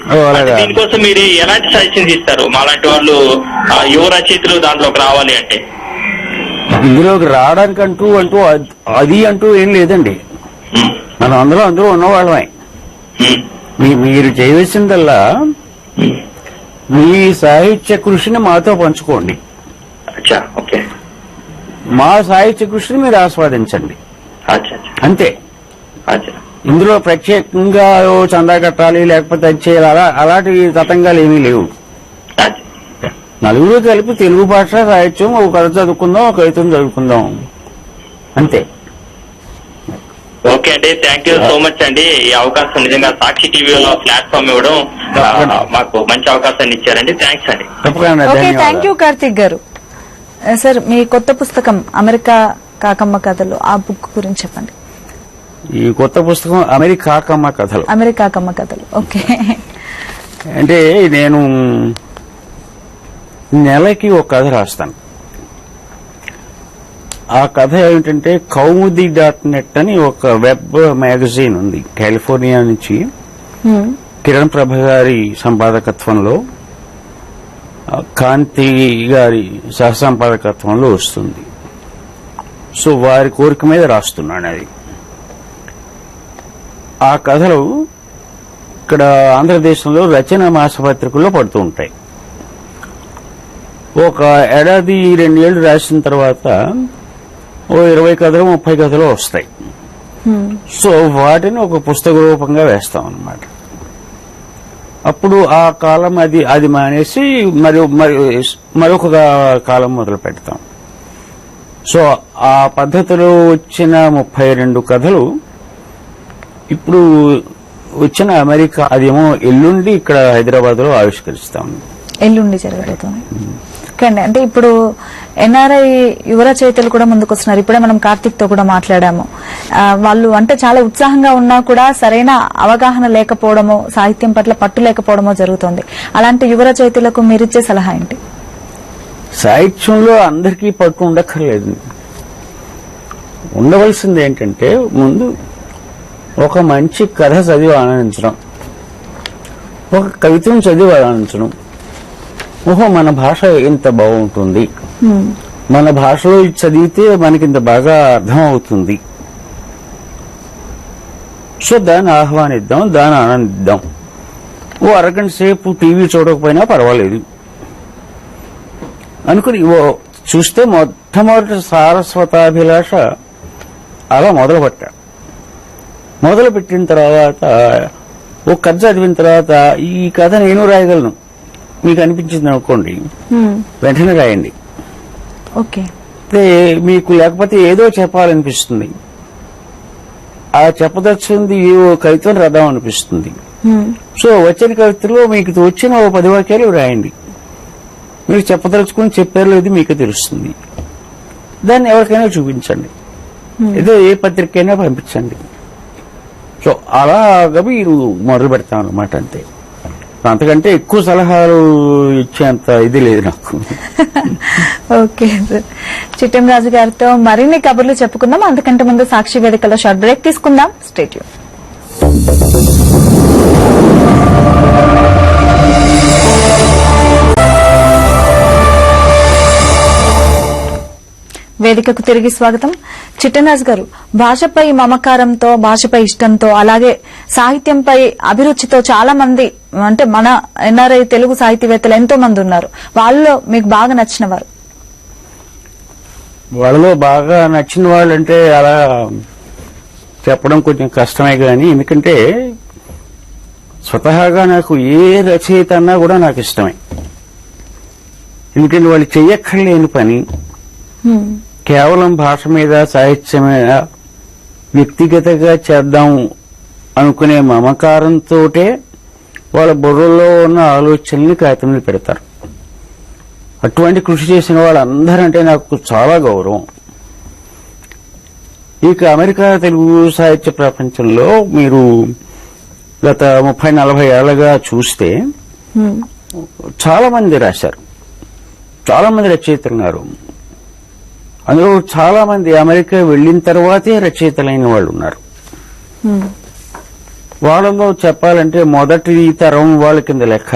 దీనికోసం మీరు ఎలాంటి సజెషన్స్ ఇస్తారు మాలాంటి వాళ్ళు, యువ రచయితలు దాంట్లోకి రావాలి అంటే? ఇందులోకి రావడానికి అంటూ ఏం లేదండి. మనం అందులో ఉన్నవాళ్ళమే. మీరు చేయవలసిందల్లా మీ సాహిత్య కృషిని మాతో పంచుకోండి. మా సాహిత్య కృషిని మీరు ఆస్వాదించండి, అంతే. ఇందులో ప్రత్యేకంగా చందా కట్టాలి లేకపోతే అది చేయాలి అలాంటి తతంగాలు ఏమీ లేవు. నలుగురు కలిపి తెలుగు భాష సాహిత్యం ఒక కథ చదువుకుందాం, ఒక కవిత్వం చదువుకుందాం, అంతే. ఓకే ఓకే అండి, థ్యాంక్ యూ సో మచ్ అండి. ఈ అవకాశం నిజంగా సాక్షి టీవీలో ప్లాట్ఫామ్ ఇవ్వడం మాకు మంచి అవకాశాన్ని ఇచ్చారండి. థ్యాంక్స్ అండి. తప్పకుండా ఓకే, థ్యాంక్ ధన్యవాదాలు. యూ కార్తిక్ గారు. సార్, మీ కొత్త పుస్తకం అమెరికా కాకమ్మ కథలు, ఆ బుక్ గురించి చెప్పండి. ఈ కొత్త పుస్తకం అమెరికా కాకమ్మ కథలు. అమెరికా కాకమ్మ కథలు, ఓకే. అంటే నేను నెలకి ఒక కథ రాస్తాను. ఆ కథ ఏమిటంటే కౌముది.net అని ఒక వెబ్ మ్యాగజైన్ ఉంది కాలిఫోర్నియా నుంచి. కిరణ్ ప్రభ గారి సంపాదకత్వంలో, కాంతి గారి సహసంపాదకత్వంలో వస్తుంది. సో వారి కోరిక మీద రాస్తున్నాను అది. ఆ కథలు ఇక్కడ ఆంధ్రదేశంలో రచన మాసపత్రికల్లో పడుతూ ఉంటాయి. ఒక ఏడాది 2 ఏళ్లు రాసిన తర్వాత ఓ 20 కథలు 30 కథలు వస్తాయి. సో వాటిని ఒక పుస్తక రూపంగా వేస్తాం అన్నమాట. అప్పుడు ఆ కాలం అది మానేసి మరొక కాలం మొదలు పెడతాం. సో ఆ పద్ధతిలో వచ్చిన 32 కథలు ఇప్పుడు వచ్చిన అమెరికా, అదేమో ఎల్లుండి ఇక్కడ హైదరాబాద్ లో ఆవిష్కరిస్తాం. ఎల్లుండి జరగబోతుంది. అంటే ఇప్పుడు ఎన్ఆర్ఐ యువ రచయితలు కూడా ముందుకు వస్తున్నారు. ఇప్పుడే మనం కార్తిక్ తో కూడా మాట్లాడాము. వాళ్ళు అంటే చాలా ఉత్సాహంగా ఉన్నా కూడా సరైన అవగాహన లేకపోవడమో, సాహిత్యం పట్ల పట్టు లేకపోవడమో జరుగుతోంది. అలాంటి యువ రచయితలకు మీరిచ్చే సలహా ఏంటి? సాహిత్యంలో అందరికీ పట్టు ఉండక్కర్లేదు. ఉండవలసింది ఏంటంటే ముందు ఒక మంచి కథ చదివి ఆనందించడం, ఒక కవితను చదివి ఆనందించడం. ఓహో, మన భాష ఇంత బాగుంటుంది, మన భాషలో ఇది చదివితే మనకింత బాగా అర్థం అవుతుంది. సో దాన్ని ఆహ్వానిద్దాం, దాన్ని ఆనందిద్దాం. ఓ అరగంట సేపు టీవీ చూడకపోయినా పర్వాలేదు అనుకుని చూస్తే మొట్టమొదటి సారస్వతాభిలాష అలా మొదలుపెట్టిన తర్వాత ఓ కథ చదివిన తర్వాత ఈ కథ నేను రాయగలను మీకు అనిపించింది అనుకోండి, వెంటనే రాయండి. ఓకే, మీకు లేకపోతే ఏదో చెప్పాలనిపిస్తుంది, ఆ చెప్పదచ్చింది ఓ కవితను రాద్దాం అనిపిస్తుంది. సో వచ్చిన కవితలో మీకు వచ్చిన ఓ 10 వాక్యాలు రాయండి. మీరు చెప్పదలుచుకుని చెప్పారు లేదు మీకు తెలుస్తుంది. దాన్ని ఎవరికైనా చూపించండి, ఏదో ఏ పత్రికైనా పంపించండి. సో అలాగా మీరు మొదలు పెడతాం అనమాట. అంతే, అంతకంటే ఎక్కువ సలహాలు ఇచ్చేంత ఇది లేదు నాకు. ఓకే సార్, చిట్టెం రాజు గారితో మరిన్ని కబుర్లు చెప్పుకుందాం. అంతకంటే ముందు సాక్షి వేదికలో షార్ట్ బ్రేక్ తీసుకుందాం. Stay tune. వేదికకు తిరిగి స్వాగతం. చిట్టెంరాజు గారు, భాషపై మమకారంతో, భాషపై ఇష్టంతో, అలాగే సాహిత్యంపై అభిరుచితో చాలా మంది, అంటే మన ఎన్ఆర్ఐ తెలుగు సాహితీవేత్తలు ఎంతో మంది ఉన్నారు. వాళ్ళలో మీకు బాగా నచ్చిన వారు? వాళ్ళలో బాగా నచ్చిన వాళ్ళంటే అలా చెప్పడం కొంచెం కష్టమే గాని, ఎందుకంటే స్వతహాగా నాకు ఏ రచయిత అన్నా కూడా నాకు ఇష్టమే. ఎందుకంటే వాళ్ళు చెయ్యక్కర్లేని పని కేవలం భాష మీద, సాహిత్యం మీద వ్యక్తిగతంగా చేద్దాం అనుకునే మమకారంతో వాళ్ళ బుర్రలో ఉన్న ఆలోచనల్ని కాగితం మీద పెడతారు. అటువంటి కృషి చేసిన వాళ్ళందరంటే నాకు చాలా గౌరవం. ఇక అమెరికా తెలుగు సాహిత్య ప్రపంచంలో మీరు గత 30-40 ఏళ్లుగా చూస్తే చాలా మంది రాశారు, చాలా మంది రచయితలు ఉన్నారు. అందులో చాలా మంది అమెరికా వెళ్లిన తర్వాతే రచయితలైన వాళ్ళు ఉన్నారు. వాళ్ళలో చెప్పాలంటే మొదటి తరం వాళ్ళ కింద లెక్క.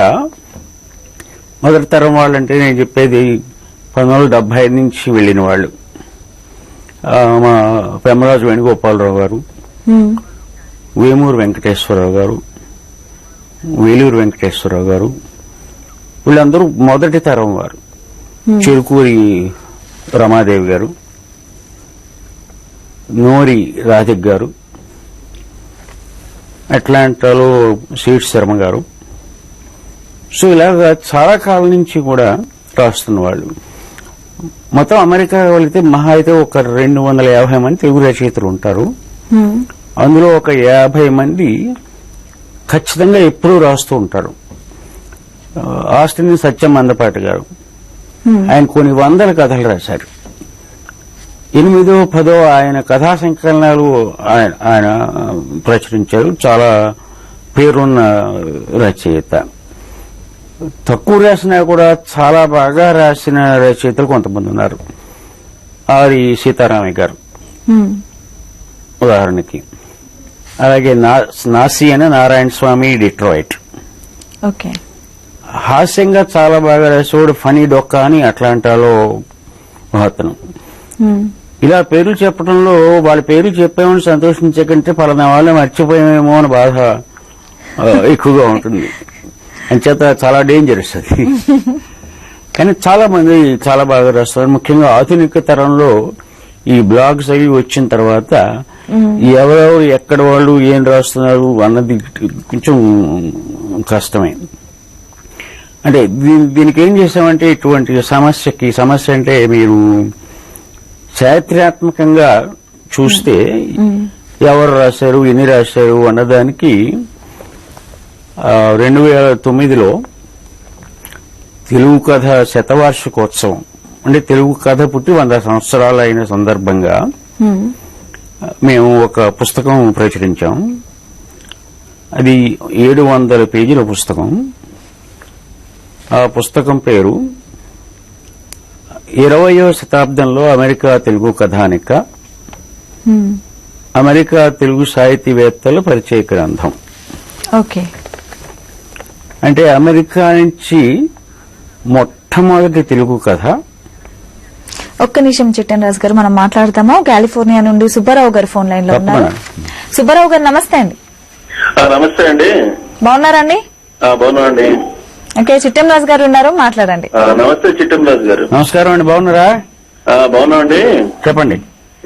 మొదటి తరం వాళ్ళంటే నేను చెప్పేది 1975 నుంచి వెళ్లిన వాళ్ళు. మా పెమ్మరాజు వేణుగోపాలరావు గారు, వేమూరు వెంకటేశ్వరరావు గారు, వేలూరు వెంకటేశ్వరరావు గారు, వీళ్ళందరూ మొదటి తరం వారు. చెరుకూరి రమాదేవి గారు, నోరి రాధిక్ గారు, అట్లాంటాలో సీట్ శర్మ గారు. సో ఇలాగా చాలా కాలం నుంచి కూడా రాస్తున్న వాళ్ళు. మొత్తం అమెరికా వెళితే మహా అయితే ఒక 250 మంది తెలుగు రచయితలు ఉంటారు. అందులో ఒక 50 మంది ఖచ్చితంగా ఎప్పుడూ రాస్తూ ఉంటారు. ఆస్టిన్ సత్యం మందపాటి గారు, ఆయన కొన్ని వందల కథలు రాశారు. 8వ 10వ ఆయన కథా సంకలనాలు ఆయన ప్రచురించారు. చాలా పేరున్న రచయిత. తక్కువ రాసినా కూడా చాలా బాగా రాసిన రచయితలు కొంతమంది ఉన్నారు. ఆరి సీతారామయ్య గారు ఉదాహరణకి, అలాగే నాసి అని నారాయణ స్వామి, డిట్రాయిట్. ఓకే. హాస్యంగా చాలా బాగా రాసేవాడు ఫనీ డొక్క అని అట్లాంటాలో అతను. ఇలా పేర్లు చెప్పడంలో వాళ్ళ పేర్లు చెప్పామని సంతోషించే కంటే పలానా వాళ్ళని మర్చిపోయామేమో అని బాధ ఎక్కువగా ఉంటుంది. అంచేత చాలా డేంజరస్ అది. కానీ చాలా మంది చాలా బాగా రాస్తారు. ముఖ్యంగా ఆధునిక తరంలో ఈ బ్లాగ్స్ అవి వచ్చిన తర్వాత ఎవరెవరు ఎక్కడ వాళ్ళు ఏం రాస్తున్నారు అన్నది కొంచెం కష్టమే. అంటే దీనికి ఏం చేసామంటే, ఇటువంటి సమస్య అంటే మీరు చారిత్రాత్మకంగా చూస్తే ఎవరు రాశారు, ఎన్ని రాశారు అన్నదానికి 2009లో తెలుగు కథ శతవార్షికోత్సవం, అంటే తెలుగు కథ పుట్టి 100 సంవత్సరాలు అయిన సందర్భంగా మేము ఒక పుస్తకం ప్రచురించాం. అది 700 పేజీల పుస్తకం. ఆ పుస్తకం పేరు 20వ శతాబ్దంలో అమెరికా తెలుగు కథానిక, అమెరికా తెలుగు సాహితీవేత్తల పరిచయ గ్రంథం. ఓకే. అంటే అమెరికా నుంచి మొట్టమొదటి తెలుగు కథ. ఒక్క నిమిషం చిట్టెన్ రాజు గారు, మనం మాట్లాడతాము. కాలిఫోర్నియా నుండి సుబ్బారావు గారు ఫోన్ లైన్ లో ఉన్నారు. సుబ్బారావు గారు నమస్తే అండి. నమస్తే అండి. బాగున్నారండి? బాగున్నాండి. ఓకే, చిట్టెన్ రాజు గారు ఉన్నారు, మాట్లాడండి. నమస్తే చిట్టెన్ రాజు గారు. నమస్కారం అండి. బాగున్నారా? బాగున్నాండి. చెప్పండి.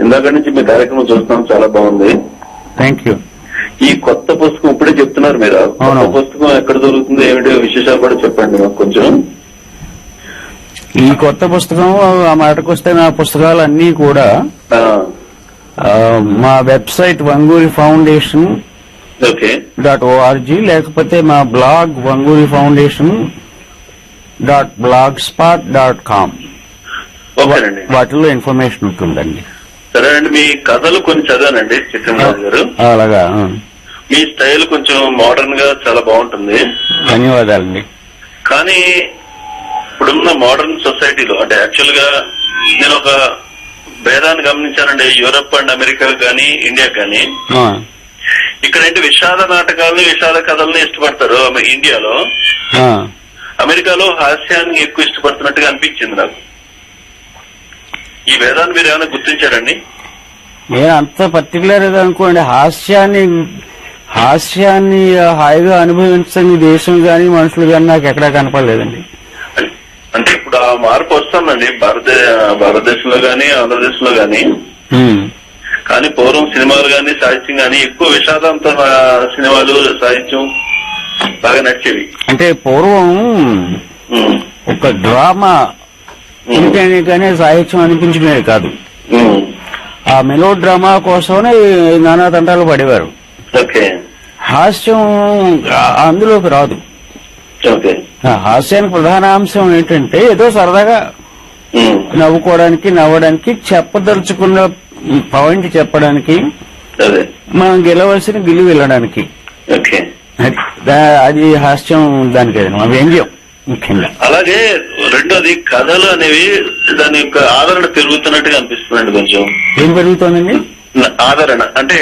ఇందాక నుంచి మీ కార్యక్రమం చూస్తున్నాం, చాలా బాగుంది. Thank you. ఈ కొత్త పుస్తకం ఇప్పుడే చెప్తున్నారు మీరు. కొత్త పుస్తకం ఎక్కడ దొరుకుతుంది, ఏమిటి విశేషాలు కూడా చెప్పండి మాకు కొంచెం. ఈ కొత్త పుస్తకం ఆ మాటకొస్తే, నా పుస్తకాలన్నీ కూడా మా వెబ్సైట్ వంగూరి ఫౌండేషన్ .org లేకపోతే మా బ్లాగ్ వంగూరి ఫౌండేషన్ .blogspot.com వాటిలో ఇన్ఫర్మేషన్ ఉంటుందండి. సరే అండి. మీ కథలు కొన్ని చదివానండి చిట్టెన్ గారు. అలాగా. మీ స్టైల్ కొంచెం మోడర్న్ గా చాలా బాగుంటుంది. ధన్యవాదాలండి. కానీ ఇప్పుడున్న మోడర్న్ సొసైటీలో, అంటే యాక్చువల్ గా నేను ఒక భేదాన్ని గమనించానండి. యూరప్ అండ్ అమెరికా కానీ ఇండియా కానీ ఇక్కడేంటి విషాద నాటకాలని, విషాద కథల్ని ఇష్టపడతారు. ఇండియాలో, అమెరికాలో హాస్యాన్ని ఎక్కువ ఇష్టపడుతున్నట్టుగా అనిపించింది నాకు. ఈ భేదాన్ని మీరు ఏమైనా గుర్తించారండి? నేను అంత పర్టికులర్ గా అనుకోండి. హాస్యాన్ని హాయిగా అనుభవించని దేశం గాని మనుషులు గాని నాకు ఎక్కడా కనపడలేదండి. అంటే ఇప్పుడు ఆ మార్పు వస్తుందండి భారతదేశంలో గాని ఆంధ్రదేశంలో గాని. కానీ పూర్వం సినిమాలు గాని సాహిత్యం గాని ఎక్కువ విషాదంతో సినిమాలు సాహిత్యం బాగా నచ్చేవి. అంటే పూర్వం ఒక డ్రామా ఉంటేనే కానీ సాహిత్యం అనిపించుకునేది కాదు. ఆ మెలో డ్రామా కోసమే నానా తంటాలు పడేవారు. హాస్యం అందులోకి రాదు. హాస్యానికి ప్రధాన అంశం ఏంటంటే ఏదో సరదాగా నవ్వుకోవడానికి, నవ్వడానికి, చెప్పదలుచుకున్న పాయింట్ చెప్పడానికి, మనం గెలవలసిన గిల్లి వెళ్ళడానికి. అది హాస్యం. దానికి వ్యంగ్యం ముఖ్యంగా. అలాగే రెండోది కథలు అనేవి దాని యొక్క ఆదరణ పెరుగుతున్నట్టుగా అనిపిస్తుందండి. కొంచెం ఏం పెరుగుతుందండి ఆదరణ? అంటే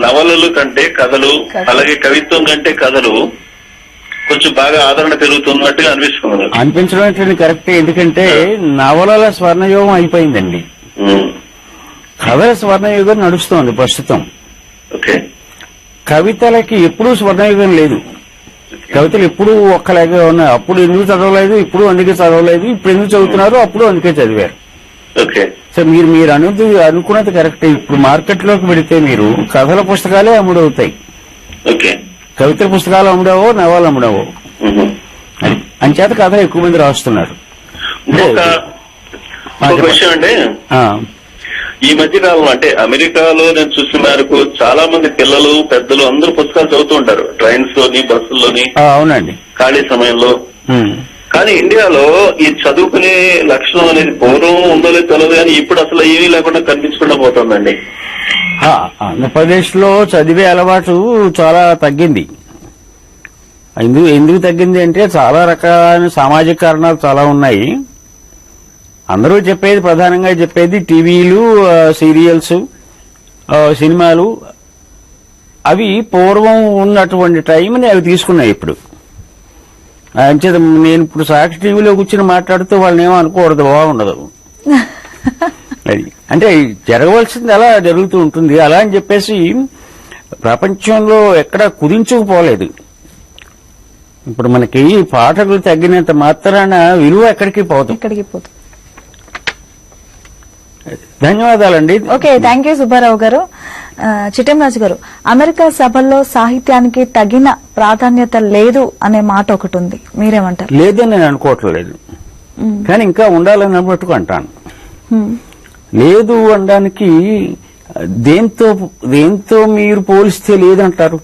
నవలలు కంటే కథలు, అలాగే కవిత్వం కంటే కథలు కొంచెం బాగా ఆదరణ పెరుగుతున్నట్టుగా అనిపిస్తుంది. అనిపించడం కరెక్టే. ఎందుకంటే నవలల స్వర్ణయుగం అయిపోయిందండి. కథల స్వర్ణయుగం నడుస్తోంది ప్రస్తుతం. కవితలకి ఎప్పుడూ స్వర్ణయుగం లేదు. కవితలు ఎప్పుడూ ఒక్కలాగే ఉన్నాయి. అప్పుడు ఎందుకు చదవలేదు, ఇప్పుడు అందుకే చదవలేదు. ఇప్పుడు ఎందుకు చదువుతున్నారు, అప్పుడు అందుకే చదివారు. సో మీరు అనుకున్నది కరెక్టే. ఇప్పుడు మార్కెట్ లోకి పెడితే మీరు కథల పుస్తకాలే అమ్ముడవుతాయి. కవితల పుస్తకాలు అమ్ముడవో, నవలు అమ్ముడవో. అంచేత కథలు ఎక్కువ మంది రాస్తున్నారు. విషయం అండి, ఈ మధ్య కాలంలో అంటే అమెరికాలో నేను చూసిన మేరకు చాలా మంది పిల్లలు పెద్దలు అందరూ పుస్తకాలు చదువుతూ ఉంటారు, ట్రైన్స్ లోని బస్సుల్లోని అవునండి ఖాళీ సమయంలో. ఉమ్. కానీ ఇండియాలో ఈ చదువుకునే లక్షణం అనేది పూర్వం ఉందో లేదో తెలియదు, కానీ ఇప్పుడు అసలు ఏమీ లేకుండా కనిపించకుండా పోతుందండి. ఆంధ్రప్రదేశ్ లో చదివే అలవాటు చాలా తగ్గింది. ఎందుకు తగ్గింది అంటే చాలా రకాలైన సామాజిక కారణాలు చాలా ఉన్నాయి. అందరూ చెప్పేది, ప్రధానంగా చెప్పేది టీవీలు, సీరియల్స్, సినిమాలు, అవి పూర్వం ఉన్నటువంటి టైంని అవి తీసుకున్నాయి ఇప్పుడు. అంచేత నేను ఇప్పుడు సాక్షి టీవీలో కూర్చొని మాట్లాడుతూ వాళ్ళని ఏమో అనుకోకూడదు, బాగుండదు. అది అంటే జరగవలసింది అలా జరుగుతూ ఉంటుంది. అలా అని చెప్పేసి ప్రపంచంలో ఎక్కడ కుదించుకుపోలేదు. ఇప్పుడు మనకి పాఠకులు తగ్గినంత మాత్రాన విలువ ఎక్కడికి పోదు. ధన్యవాదాలండి. ఓకే, థ్యాంక్ యూ సుబ్బారావు గారు. చిట్టెంరాజు గారు, అమెరికా సభల్లో సాహిత్యానికి తగిన ప్రాధాన్యత లేదు అనే మాట ఒకటి ఉంది, మీరేమంటారు? లేదని నేను అనుకోవట్లేదు, కానీ ఇంకా ఉండాలని మట్టుకు అంటాను. లేదు అనడానికి దేంతో మీరు పోలిస్తే లేదంటారు?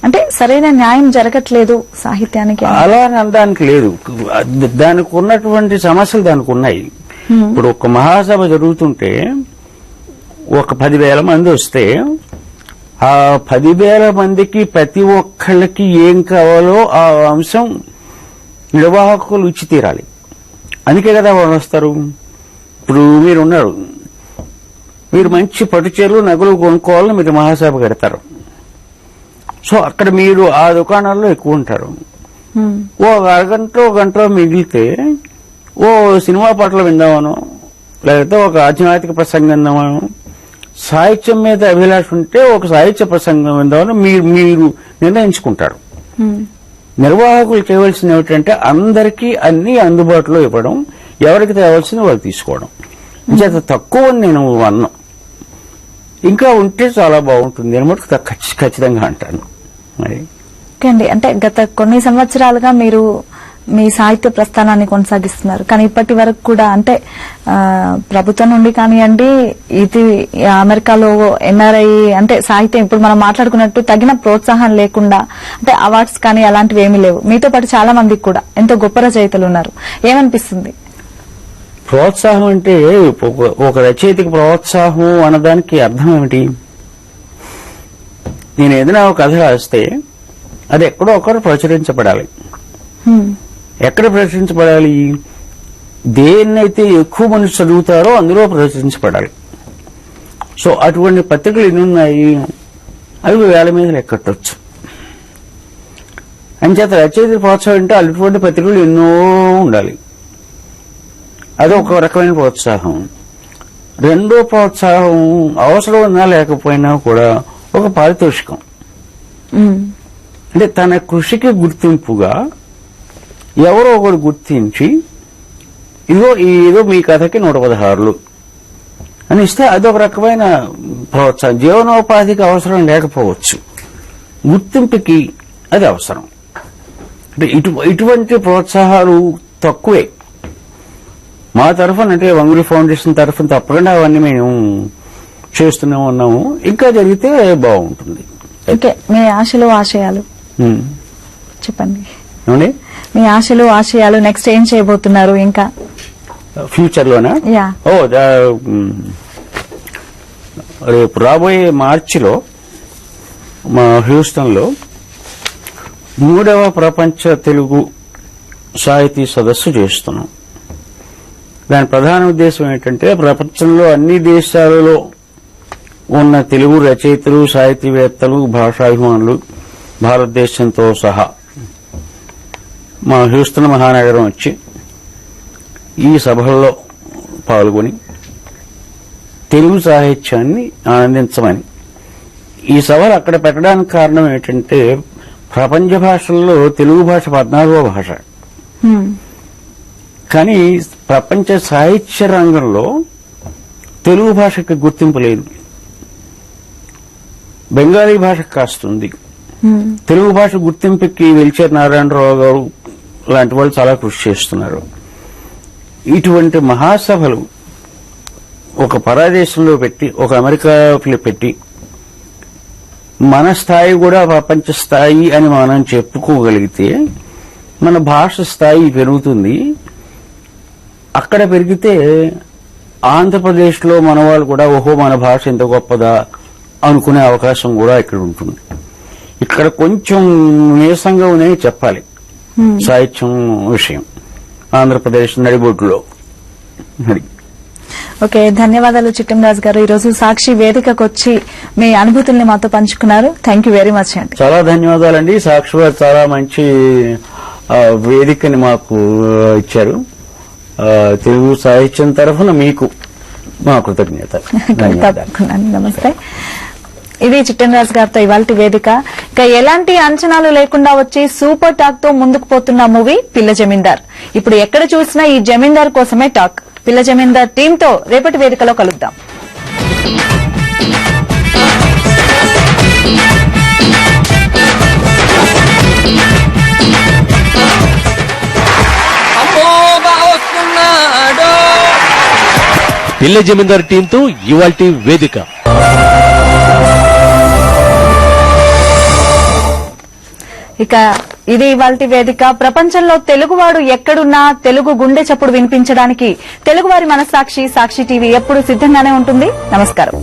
అంటే సరైన న్యాయం జరగట్లేదు సాహిత్యానికి అలా అనడానికి లేదు. దానికి ఉన్నటువంటి సమస్యలు దానికి ఉన్నాయి. ఇప్పుడు ఒక మహాసభ జరుగుతుంటే ఒక 10,000 మంది వస్తే ఆ 10,000 మందికి ప్రతి ఒక్కళ్ళకి ఏం కావాలో ఆ అంశం నిర్వాహకులు ఇచ్చి తీరాలి. అందుకే కదా వాళ్ళు వస్తారు. ఇప్పుడు మీరున్నారు, మీరు మంచి పట్టుచీరలు నగలు కొనుక్కోవాలని మీరు మహాసభ కడతారు. సో అక్కడ మీరు ఆ దుకాణాల్లో ఎక్కువ ఉంటారు. ఓ గంట మిగిలితే ఓ సినిమా పాటలు విందామనో, లేకపోతే ఒక ఆధ్యాత్మిక ప్రసంగం విందామనో, సాహిత్యం మీద అభిలాష ఉంటే ఒక సాహిత్య ప్రసంగం విందామనో మీరు నిర్ణయించుకుంటారు. నిర్వాహకులు చేయవలసింది ఏమిటంటే అందరికీ అన్ని అందుబాటులో ఇవ్వడం, ఎవరికి తేవాల్సింది వాళ్ళు తీసుకోవడం. ఇంచేత తక్కువ నేను అన్నా, ఇంకా ఉంటే చాలా బాగుంటుంది అని మటుకు ఖచ్చితంగా అంటాను. మరి అండి, అంటే గత కొన్ని సంవత్సరాలుగా మీరు మీ సాహిత్య ప్రస్థానాన్ని కొనసాగిస్తున్నారు, కానీ ఇప్పటి వరకు కూడా అంటే ప్రభుత్వం నుండి కానివ్వండి, ఇది అమెరికాలో ఎన్ఆర్ఐ అంటే సాహిత్యం ఇప్పుడు మనం మాట్లాడుకున్నట్టు తగిన ప్రోత్సాహం లేకుండా, అంటే అవార్డ్స్ కానీ అలాంటివి ఏమీ లేవు. మీతో పాటు చాలా మందికి కూడా ఎంతో గొప్ప రచయితలు ఉన్నారు. ఏమనిపిస్తుంది? ప్రోత్సాహం అంటే ఒక రచయితకి ప్రోత్సాహం అన్నదానికి అర్థం ఏమిటి? నేను ఏదైనా ఒక కథ రాస్తే అది ఎక్కడో ఒకరు ప్రచురించబడాలి. ఎక్కడ ప్రచురించబడాలి? దేన్నైతే ఎక్కువ మంది చదువుతారో అందులో ప్రచురించబడాలి. సో అటువంటి పత్రికలు ఎన్ని ఉన్నాయి? అవి 1000 మీద లెక్కట్టవచ్చు. అంచేత రచయిత ప్రోత్సాహం అంటే అటువంటి పత్రికలు ఎన్నో ఉండాలి. అది ఒక రకమైన ప్రోత్సాహం. రెండో ప్రోత్సాహం అవసరం ఉన్నా లేకపోయినా కూడా ఒక పారితోషికం. అంటే తన కృషికి గుర్తింపుగా ఎవరో ఒకరు గుర్తించి ఏదో మీ కథకి 116 అని ఇస్తే అదొక రకమైన ప్రోత్సాహం. జీవనోపాధికి అవసరం లేకపోవచ్చు, గుర్తింపుకి అది అవసరం. అంటే ఇటువంటి ప్రోత్సాహాలు తక్కువే మా తరఫున. అంటే వంగురి ఫౌండేషన్ తరఫున తప్పకుండా అవన్నీ మేము చేస్తూనే ఉన్నాము. ఇంకా జరిగితే బాగుంటుంది. ఓకే, మీ ఆశలు ఆశయాలు చెప్పండి. మీ ఆశలు ఆశయాలు నెక్స్ట్ ఏం చేయబోతున్నారు ఇంకా ఫ్యూచర్ లోనా? రేపు రాబోయే మార్చిలో మా హ్యూస్టన్ లో 3వ ప్రపంచ తెలుగు సాహితీ సదస్సు చేస్తున్నాం. దాని ప్రధాన ఉద్దేశం ఏంటంటే ప్రపంచంలో అన్ని దేశాలలో ఉన్న తెలుగు రచయితలు, సాహితీవేత్తలు, భాషాభిమానులు భారతదేశంతో సహా మా హ్యూస్టన్ మహానగరం వచ్చి ఈ సభల్లో పాల్గొని తెలుగు సాహిత్యాన్ని ఆనందించమని. ఈ సభలు అక్కడ పెట్టడానికి కారణం ఏంటంటే ప్రపంచ భాషల్లో తెలుగు భాష 14వ భాష. కానీ ప్రపంచ సాహిత్య రంగంలో తెలుగు భాషకి గుర్తింపు లేదు. బెంగాలీ భాషకు కాస్తుంది. తెలుగు భాష గుర్తింపుకి వెల్చేర్ నారాయణరావు గారు లాంటి వాళ్ళు చాలా కృషి చేస్తున్నారు. ఇటువంటి మహాసభలు ఒక పరాదేశంలో పెట్టి, ఒక అమెరికాలో పెట్టి, మన స్థాయి కూడా ప్రపంచ స్థాయి అని మనం చెప్పుకోగలిగితే మన భాష స్థాయి పెరుగుతుంది. అక్కడ పెరిగితే ఆంధ్రప్రదేశ్లో మన వాళ్ళు కూడా ఓహో మన భాష ఎంత గొప్పదా అనుకునే అవకాశం కూడా ఇక్కడ ఉంటుంది. ఇక్కడ కొంచెం నీరసంగా ఉన్నాయి చెప్పాలి సాహిత్యం విషయం ఆంధ్రప్రదేశ్ నడిబొడ్డులో. ఓకే, ధన్యవాదాలు చిట్టంరాజు గారు. ఈ రోజు సాక్షి వేదికకు వచ్చి మీ అనుభూతుల్ని మాతో పంచుకున్నారు. థ్యాంక్ యూ వెరీ మచ్ అండి. చాలా ధన్యవాదాలండి. సాక్షి వారు చాలా మంచి వేదికని మాకు ఇచ్చారు. తెలుగు సాహిత్యం తరఫున మీకు మా కృతజ్ఞతలు. తప్పకుండా. నమస్తే. ఇది చిట్టంరాజు గారితో ఇవాల్టి వేదిక. ఇక ఎలాంటి అంచనాలు లేకుండా వచ్చి సూపర్ టాక్ తో ముందుకు పోతున్న మూవీ పిల్ల జమీందార్. ఇప్పుడు ఎక్కడ చూసినా ఈ జమీందార్ కోసమే టాక్. పిల్ల జమీందార్ టీమ్ తో రేపటి వేదికలో కలుద్దాం. పిల్ల జమీందార్ టీంతో ఇవాల్టి వేదిక. ఇక ఇది ఇవాల్టి వేదిక. ప్రపంచంలో తెలుగువాడు ఎక్కడున్నా తెలుగు గుండె చప్పుడు వినిపించడానికి తెలుగువారి మనస్సాక్షి సాక్షి టీవీ ఎప్పుడు సిద్ధంగానే ఉంటుంది. నమస్కారం.